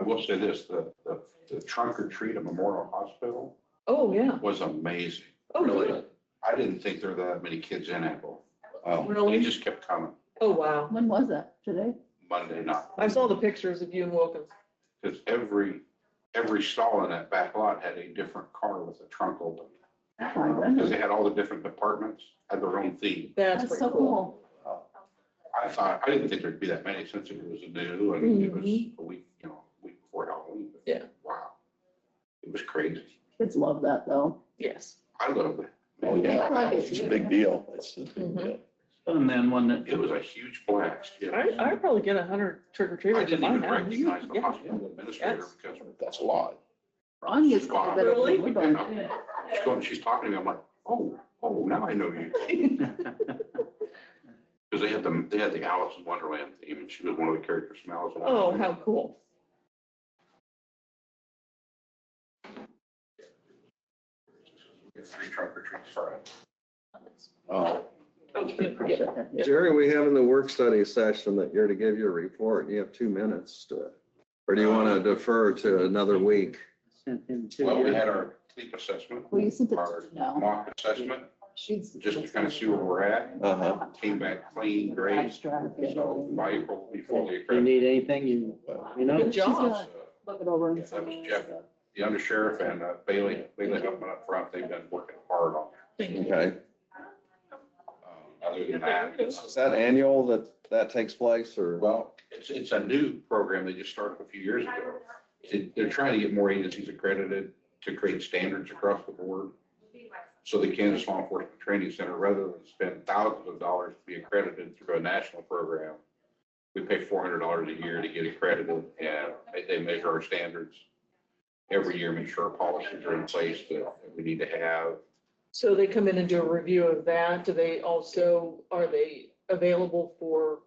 I will say this, the trunk or treat at Memorial Hospital Oh, yeah. was amazing. Oh, really? I didn't think there were that many kids in it. Wow. They Really? just kept coming Oh, wow. When was that? Today? Monday night. I saw the pictures of you and Wilkins. Because every stall in that back lot had a different car with a trunk open. Oh, my Because goodness. they had all the different departments, had their own theme. That's That's pretty so cool. cool. I didn't think there'd be that many since it was new and it was a week before Halloween. But Yeah. wow. It was crazy. Kids love that though. Yes. I loved it. Oh, yeah, it's a big deal. It's a big deal. And then one that. It was a huge blast. Yeah. I'd probably get 100 trick or I treaters in didn't my even house. recognize the Yeah. hospital administrator Yes. because That's a lot. Ron gets She's gone. better than Really? we both. She's talking to me, I'm like, oh, now I know you. Because they had the Alice in Wonderland theme, and she was one of the characters from Alice in Oh, Wonderland. how cool. Three trunk or treats for it. Oh, Yeah. Jerry, we have in the work study session that you're to give your report. You have 2 minutes to, or do you want to defer to another week? Well, we had our sleep assessment, Well, you sent it our to, no. mock assessment, She's. just to kind of see where we're at. Uh-huh. Came back clean, great. So by April, we'll be fully You accredited. need anything, you know? Good job. So, Look it over and. yeah, that was Jeff, the undersheriff, and Bailey Huffman up front. They've been working hard on it. Okay. Other than that, Is that annual that takes place or? well, it's a new program they just started a few years ago. They're trying to get more agencies accredited to create standards across the board. So the Kansas Law Enforcement Training Center, rather than spend thousands of dollars to be accredited through a national program, we pay $400 a year to get accredited, and they measure our standards every year, make sure our policies are in place that we need to have. So they come in and do a review of that. Do they also, are they available for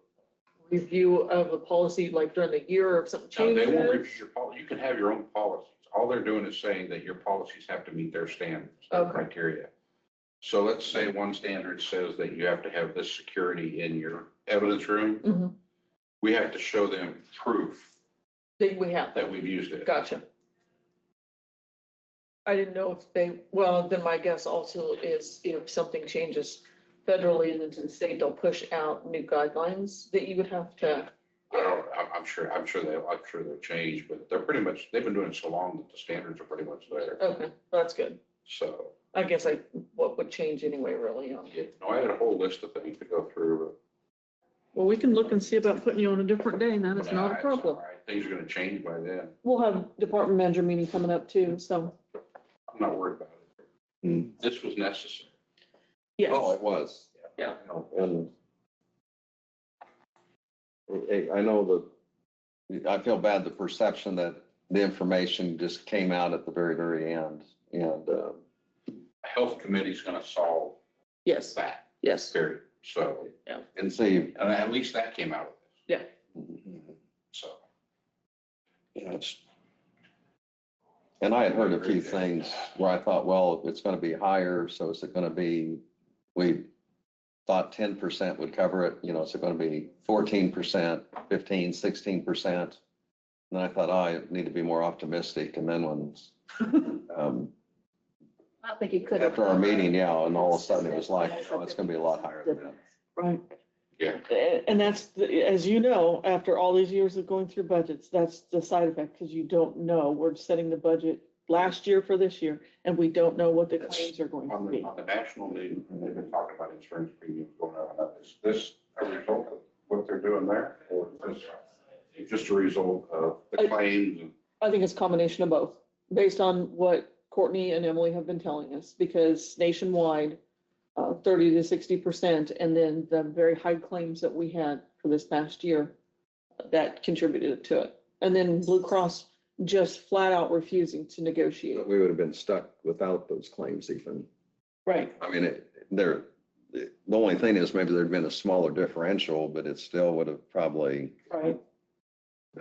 review of the policy like during the year or if something Now, they changes? won't review your policy. You can have your own policies. All they're doing is saying that your policies have to meet their standards, their Okay. criteria. So let's say one standard says that you have to have this security in your evidence room. Mhm. We have to show them proof We have that we've used it. Gotcha. I didn't know if they, well, then my guess also is if something changes federally and then to the state, they'll push out new guidelines that you would have to. I'm sure they'll change, but they're pretty much, they've been doing it so long that the standards are pretty much there. Okay, that's good. So, I guess what would change anyway, really? yeah, no, I had a whole list of things to go through. Well, we can look and see about putting you on a different day, and that but is not a it's problem. all right. Things are gonna change by then. We'll have department manager meeting coming up too, so, I'm not worried about it. Hmm. This was necessary. yes. Oh, it was. Yeah. And I know I feel bad, the perception that the information just came out at the very, very end. And, Health committee's gonna solve Yes, that, yes. period. So, and see, and at least that came out of this. Yeah. So, yeah, and I had heard a few things where I thought, well, it's going to be higher. So is it going to be, we thought 10% would cover it. You know, is it going to be 14%, 15, 16%? And then I thought, I need to be more optimistic. And then when, I don't think you could. after our meeting, yeah, and all of a sudden it was like, oh, it's going to be a lot higher than that. Right. yeah. And that's, as you know, after all these years of going through budgets, that's the side effect, because you don't know. We're setting the budget last year for this year, and we don't know what the claims are going to On be. the national news, they've been talking about insurance premiums going up. Is this a result of what they're doing there? Or is this just a result of the claims? I think it's a combination of both, based on what Courtney and Emily have been telling us, because nationwide, 30 to 60%, and then the very high claims that we had for this past year, that contributed to it. And then Blue Cross just flat out refusing to negotiate. But we would have been stuck without those claims even. Right. I mean, the only thing is maybe there'd been a smaller differential, but it still would have probably, Right.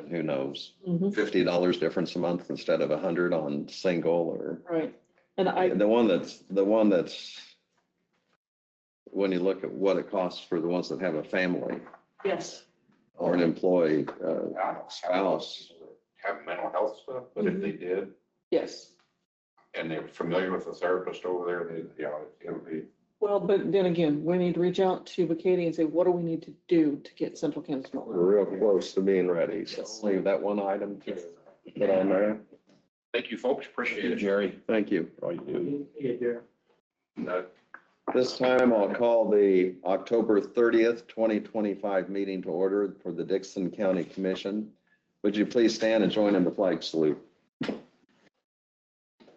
who knows, Mhm. $50 difference a month instead of 100 on single or. Right. And The one that's, when you look at what it costs for the ones that have a family yes, or an employee, I don't know, spouse. have mental health stuff, but if they did, yes. and they're familiar with the therapist over there, it'll be. Well, but then again, we need to reach out to Katie and say, what do we need to do to get Central Kansas? We're real close to being ready. So leave that one item to put on there. Thank you, folks. Appreciate it. Jerry, Thank you. for all you do. This time I'll call the October 30th, 2025 meeting to order for the Dickinson County Commission. Would you please stand and join in the flag salute?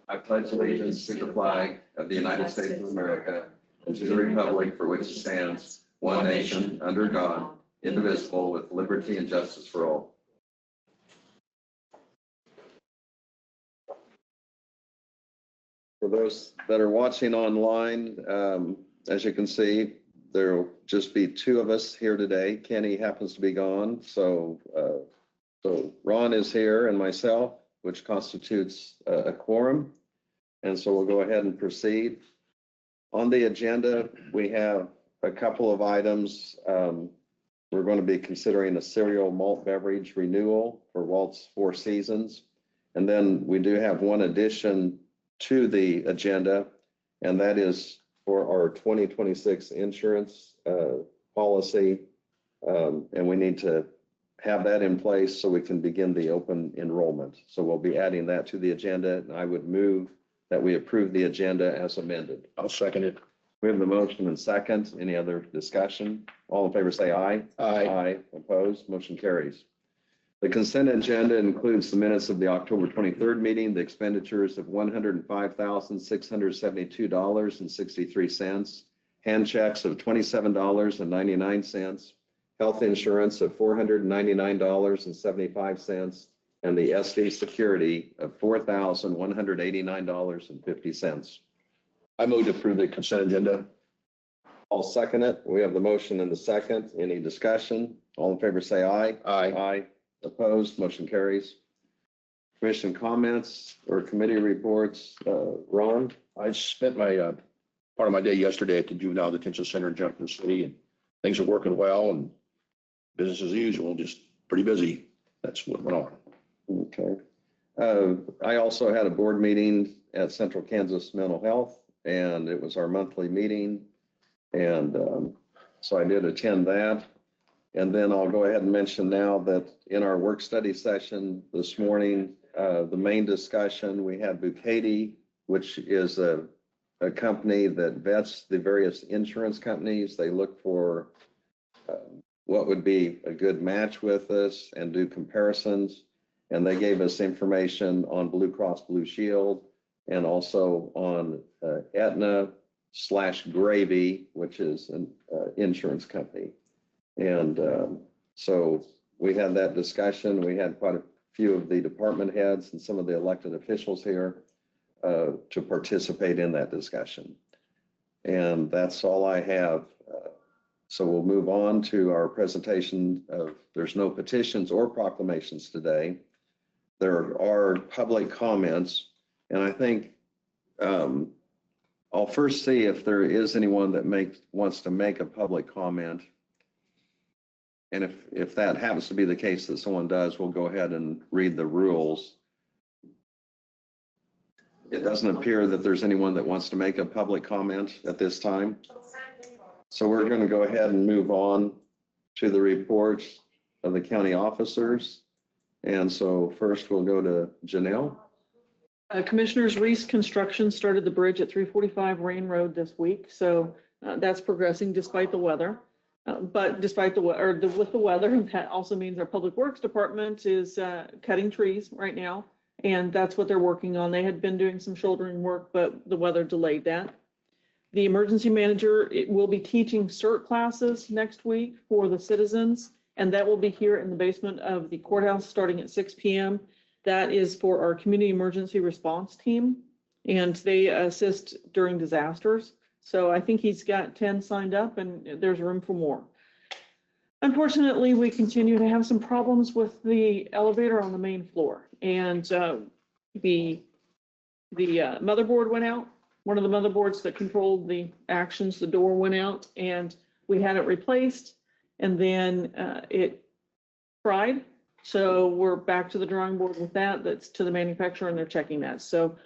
I pledge allegiance to the flag of the United States of America and to the republic for which it stands, one nation, under God, indivisible, with liberty and justice for all. For those that are watching online, as you can see, there'll just be two of us here today. Kenny happens to be gone, so Ron is here and myself, which constitutes a quorum. And so we'll go ahead and proceed. On the agenda, we have a couple of items. We're going to be considering a cereal malt beverage renewal for Walt's Four Seasons. And then we do have one addition to the agenda, and that is for our 2026 insurance policy. And we need to have that in place so we can begin the open enrollment. So we'll be adding that to the agenda, and I would move that we approve the agenda as amended. I'll second it. We have the motion and second. Any other discussion? All in favor say aye. Aye. Aye. Opposed? Motion carries. The consent agenda includes the minutes of the October 23rd meeting, the expenditures of $105,672.63, hand checks of $27.99, health insurance of $499.75, and the SD security of $4,189.50. I move to approve the consent agenda. I'll second it. We have the motion and the second. Any discussion? All in favor say aye. Aye. Aye. Opposed? Motion carries. Commission comments or committee reports. Ron? I spent my part of my day yesterday at the Juvenile Detention Center in Junction City, and things are working well and business as usual, just pretty busy. That's what went on. Okay. I also had a board meeting at Central Kansas Mental Health, and it was our monthly meeting. And so I did attend that. And then I'll go ahead and mention now that in our work study session this morning, the main discussion, we had Bucati, which is a company that vets the various insurance companies. They look for what would be a good match with us and do comparisons. And they gave us information on Blue Cross Blue Shield and also on Aetna/Gravy, which is an insurance company. And so we had that discussion. We had quite a few of the department heads and some of the elected officials here to participate in that discussion. And that's all I have. So we'll move on to our presentation of, there's no petitions or proclamations today. There are public comments, and I think I'll first see if there is anyone that wants to make a public comment. And if that happens to be the case that someone does, we'll go ahead and read the rules. It doesn't appear that there's anyone that wants to make a public comment at this time. So we're going to go ahead and move on to the reports of the county officers. And so first we'll go to Janelle. Commissioners, Reese Construction started the bridge at 345 Rain Road this week. So that's progressing despite the weather. But despite with the weather, that also means our Public Works Department is cutting trees right now. And that's what they're working on. They had been doing some shouldering work, but the weather delayed that. The emergency manager will be teaching CERT classes next week for the citizens. And that will be here in the basement of the courthouse starting at 6 p.m. That is for our community emergency response team. And they assist during disasters. So I think he's got 10 signed up and there's room for more. Unfortunately, we continue to have some problems with the elevator on the main floor. And the motherboard went out. One of the motherboards that controlled the actions, the door went out and we had it replaced. And then it fried. So we're back to the drawing board with that. That's to the manufacturer and they're checking that. So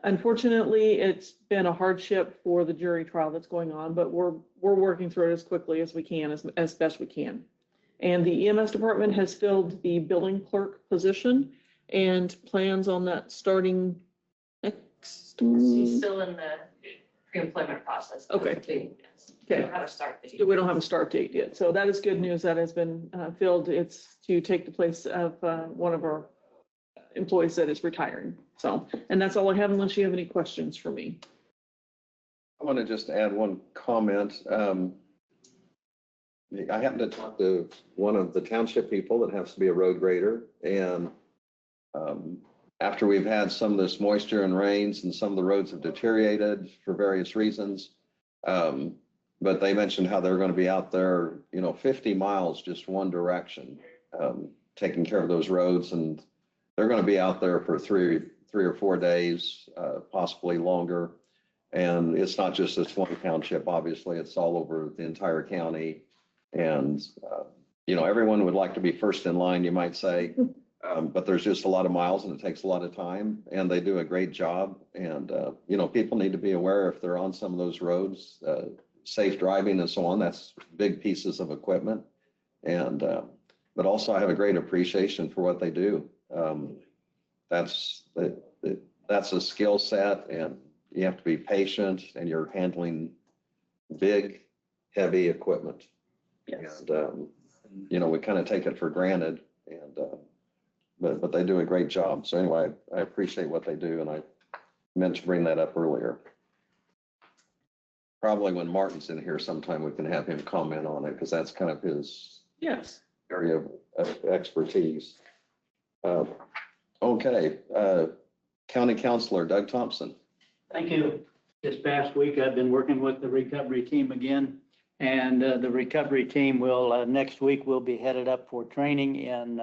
unfortunately, it's been a hardship for the jury trial that's going on, but we're working through it as quickly as we can, as best we can. And the EMS department has filled the building clerk position and plans on that starting next. She's still in the pre-employment process. Okay. Okay. Okay. We don't have a start date. We don't have a start date yet. So that is good news. That has been filled. It's to take the place of one of our employees that is retiring. So, and that's all I have unless you have any questions for me. I want to just add one comment. I happened to talk to one of the township people that has to be a road grader, and after we've had some of this moisture and rains and some of the roads have deteriorated for various reasons. But they mentioned how they're going to be out there, 50 miles just one direction, taking care of those roads. And they're going to be out there for three or 4 days, possibly longer. And it's not just this one township, obviously, it's all over the entire county. And, everyone would like to be first in line, you might say. But there's just a lot of miles and it takes a lot of time and they do a great job. And, people need to be aware if they're on some of those roads, safe driving and so on. That's big pieces of equipment. And, but also I have a great appreciation for what they do. That's a skill set and you have to be patient and you're handling big, heavy equipment. Yes. And, we kind of take it for granted and, but they do a great job. So anyway, I appreciate what they do and I meant to bring that up earlier. Probably when Martin's in here sometime, we can have him comment on it because that's kind of his area of expertise. Okay, County Councilor Doug Thompson. Thank you. This past week, I've been working with the recovery team again. And the recovery team will, next week, will be headed up for training in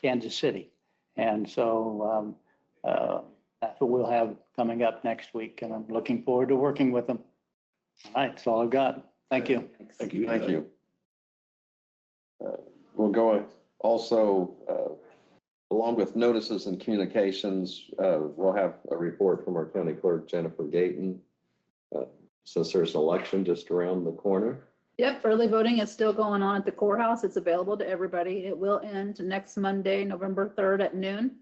Kansas City. And so that's what we'll have coming up next week. And I'm looking forward to working with them. All right, that's all I've got. Thank you. Thank you. Thank you. We'll go also, along with notices and communications, we'll have a report from our county clerk, Jennifer Gayton, since there's an election just around the corner. Yep, early voting is still going on at the courthouse. It's available to everybody. It will end next Monday, November 3rd at noon.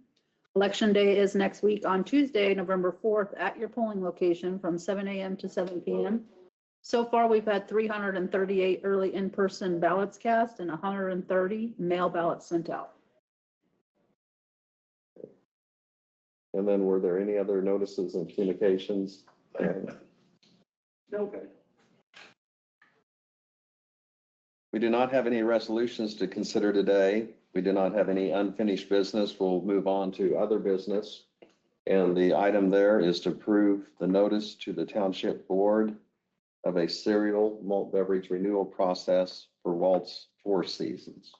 Election day is next week on Tuesday, November 4th at your polling location from 7 a.m. to 7 p.m. So far, we've had 338 early in-person ballots cast and 130 mail ballots sent out. And then were there any other notices and communications? Okay. We do not have any resolutions to consider today. We do not have any unfinished business. We'll move on to other business. And the item there is to approve the notice to the Township Board of a cereal malt beverage renewal process for Walt's Four Seasons.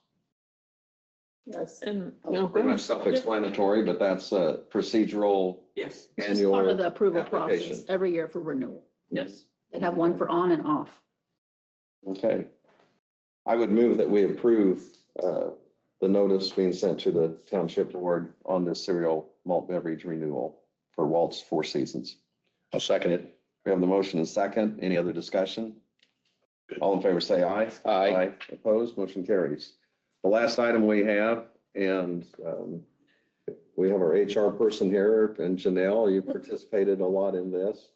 Yes. And Pretty much self-explanatory, but that's a procedural Yes. It's annual part of the approval application. process every year for renewal. Yes. They have one for on and off. Okay. I would move that we approve the notice being sent to the Township Board on this cereal malt beverage renewal for Walt's Four Seasons. I'll second it. We have the motion and second. Any other discussion? All in favor, say aye. Aye. Opposed, motion carries. The last item we have, and we have our HR person here, and Janelle, you participated a lot in this,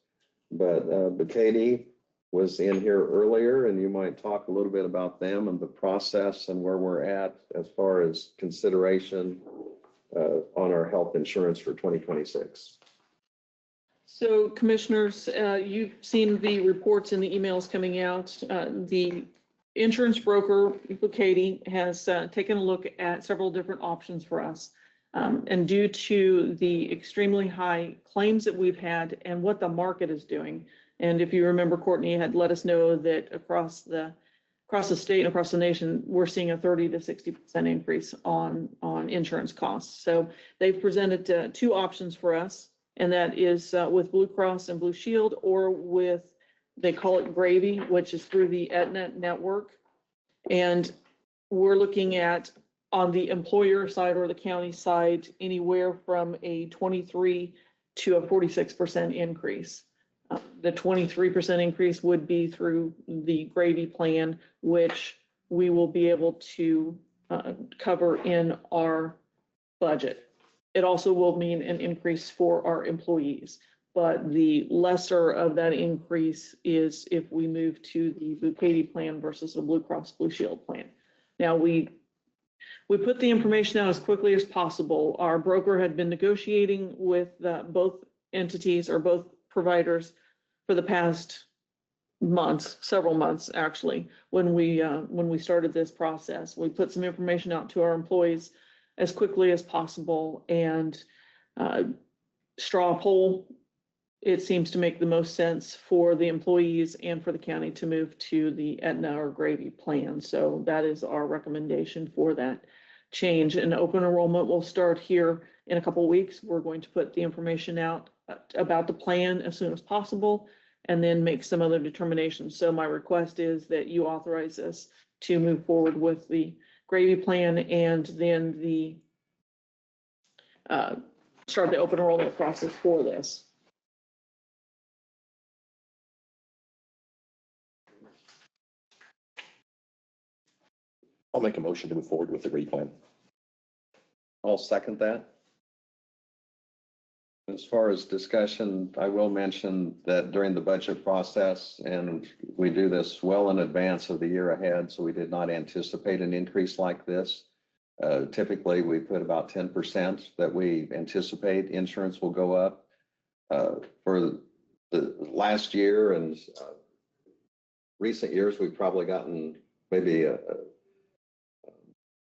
but Katie was in here earlier, and you might talk a little bit about them and the process and where we're at as far as consideration on our health insurance for 2026. So commissioners, you've seen the reports and the emails coming out. The insurance broker, Katie, has taken a look at several different options for us. And due to the extremely high claims that we've had and what the market is doing, and if you remember, Courtney had let us know that across the state and across the nation, we're seeing a 30 to 60% increase on insurance costs. So they've presented two options for us, and that is with Blue Cross and Blue Shield, or with, they call it Gravy, which is through the Aetna network. And we're looking at, on the employer side or the county side, anywhere from a 23 to a 46% increase. The 23% increase would be through the Gravy plan, which we will be able to cover in our budget. It also will mean an increase for our employees, but the lesser of that increase is if we move to the Blue Katie plan versus the Blue Cross Blue Shield plan. Now we put the information out as quickly as possible. Our broker had been negotiating with both entities or both providers for the past months, several months actually, when we started this process. We put some information out to our employees as quickly as possible, and Straw poll, it seems to make the most sense for the employees and for the county to move to the Aetna or Gravy plan. So that is our recommendation for that change. And open enrollment will start here in a couple of weeks. We're going to put the information out about the plan as soon as possible and then make some other determinations. So my request is that you authorize us to move forward with the Gravy plan and then the start the open enrollment process for this. I'll make a motion to move forward with the Gravy plan. I'll second that. As far as discussion, I will mention that during the budget process, and we do this well in advance of the year ahead, so we did not anticipate an increase like this. Typically, we put about 10% that we anticipate insurance will go up. For the last year and recent years, we've probably gotten maybe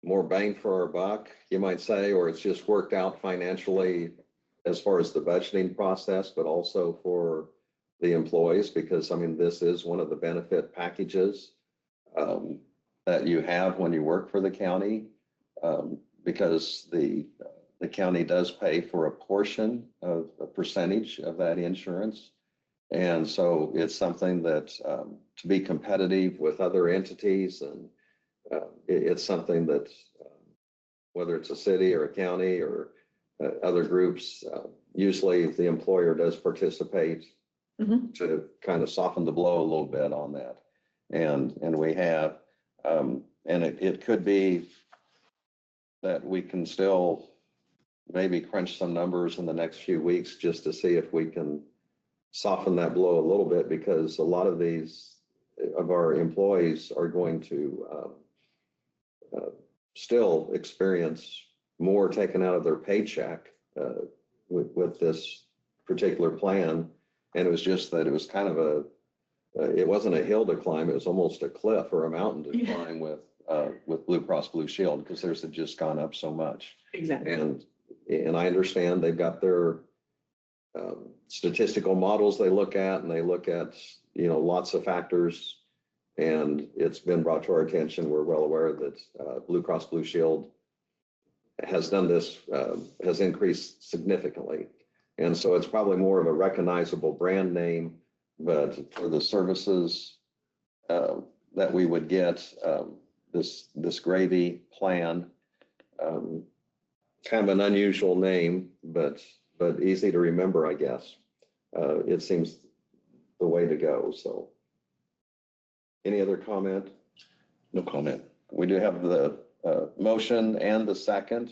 more bang for our buck, you might say, or it's just worked out financially as far as the budgeting process, but also for the employees, because I mean, this is one of the benefit packages that you have when you work for the county, because the county does pay for a portion of a percentage of that insurance. And so it's something that to be competitive with other entities, and it's something that whether it's a city or a county or other groups, usually the employer does participate to kind of soften the blow a little bit on that. And we have, and it could be that we can still maybe crunch some numbers in the next few weeks just to see if we can soften that blow a little bit, because a lot of these of our employees are going to still experience more taken out of their paycheck with this particular plan. And it was just that it was kind of it wasn't a hill to climb, it was almost a cliff or a mountain to climb with Blue Cross Blue Shield, because theirs had just gone up so much. Exactly. And I understand they've got their statistical models they look at, and they look at, you know, lots of factors. And it's been brought to our attention, we're well aware that Blue Cross Blue Shield has done this, has increased significantly. And so it's probably more of a recognizable brand name, but for the services that we would get, this Gravy plan, kind of an unusual name, but easy to remember, I guess. It seems the way to go, so. Any other comment? No comment. We do have the motion and the second.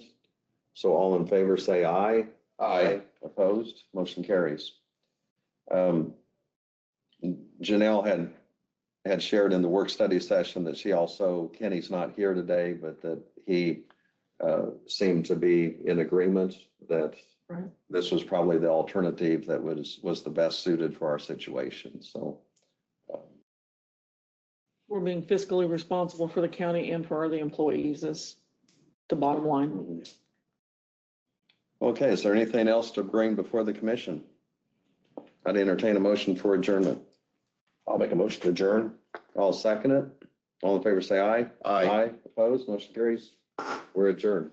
So all in favor, say aye. Aye. Opposed? Motion carries. Janelle had shared in the work study session that she also, Kenny's not here today, but that he seemed to be in agreement that this was probably the alternative that was the best suited for our situation. So We're being fiscally responsible for the county and for the employees is the bottom line. okay, is there anything else to bring before the commission? I'd entertain a motion for adjournment. I'll make a motion to adjourn. I'll second it. All in favor, say aye. Aye. Opposed? Motion carries. We're adjourned.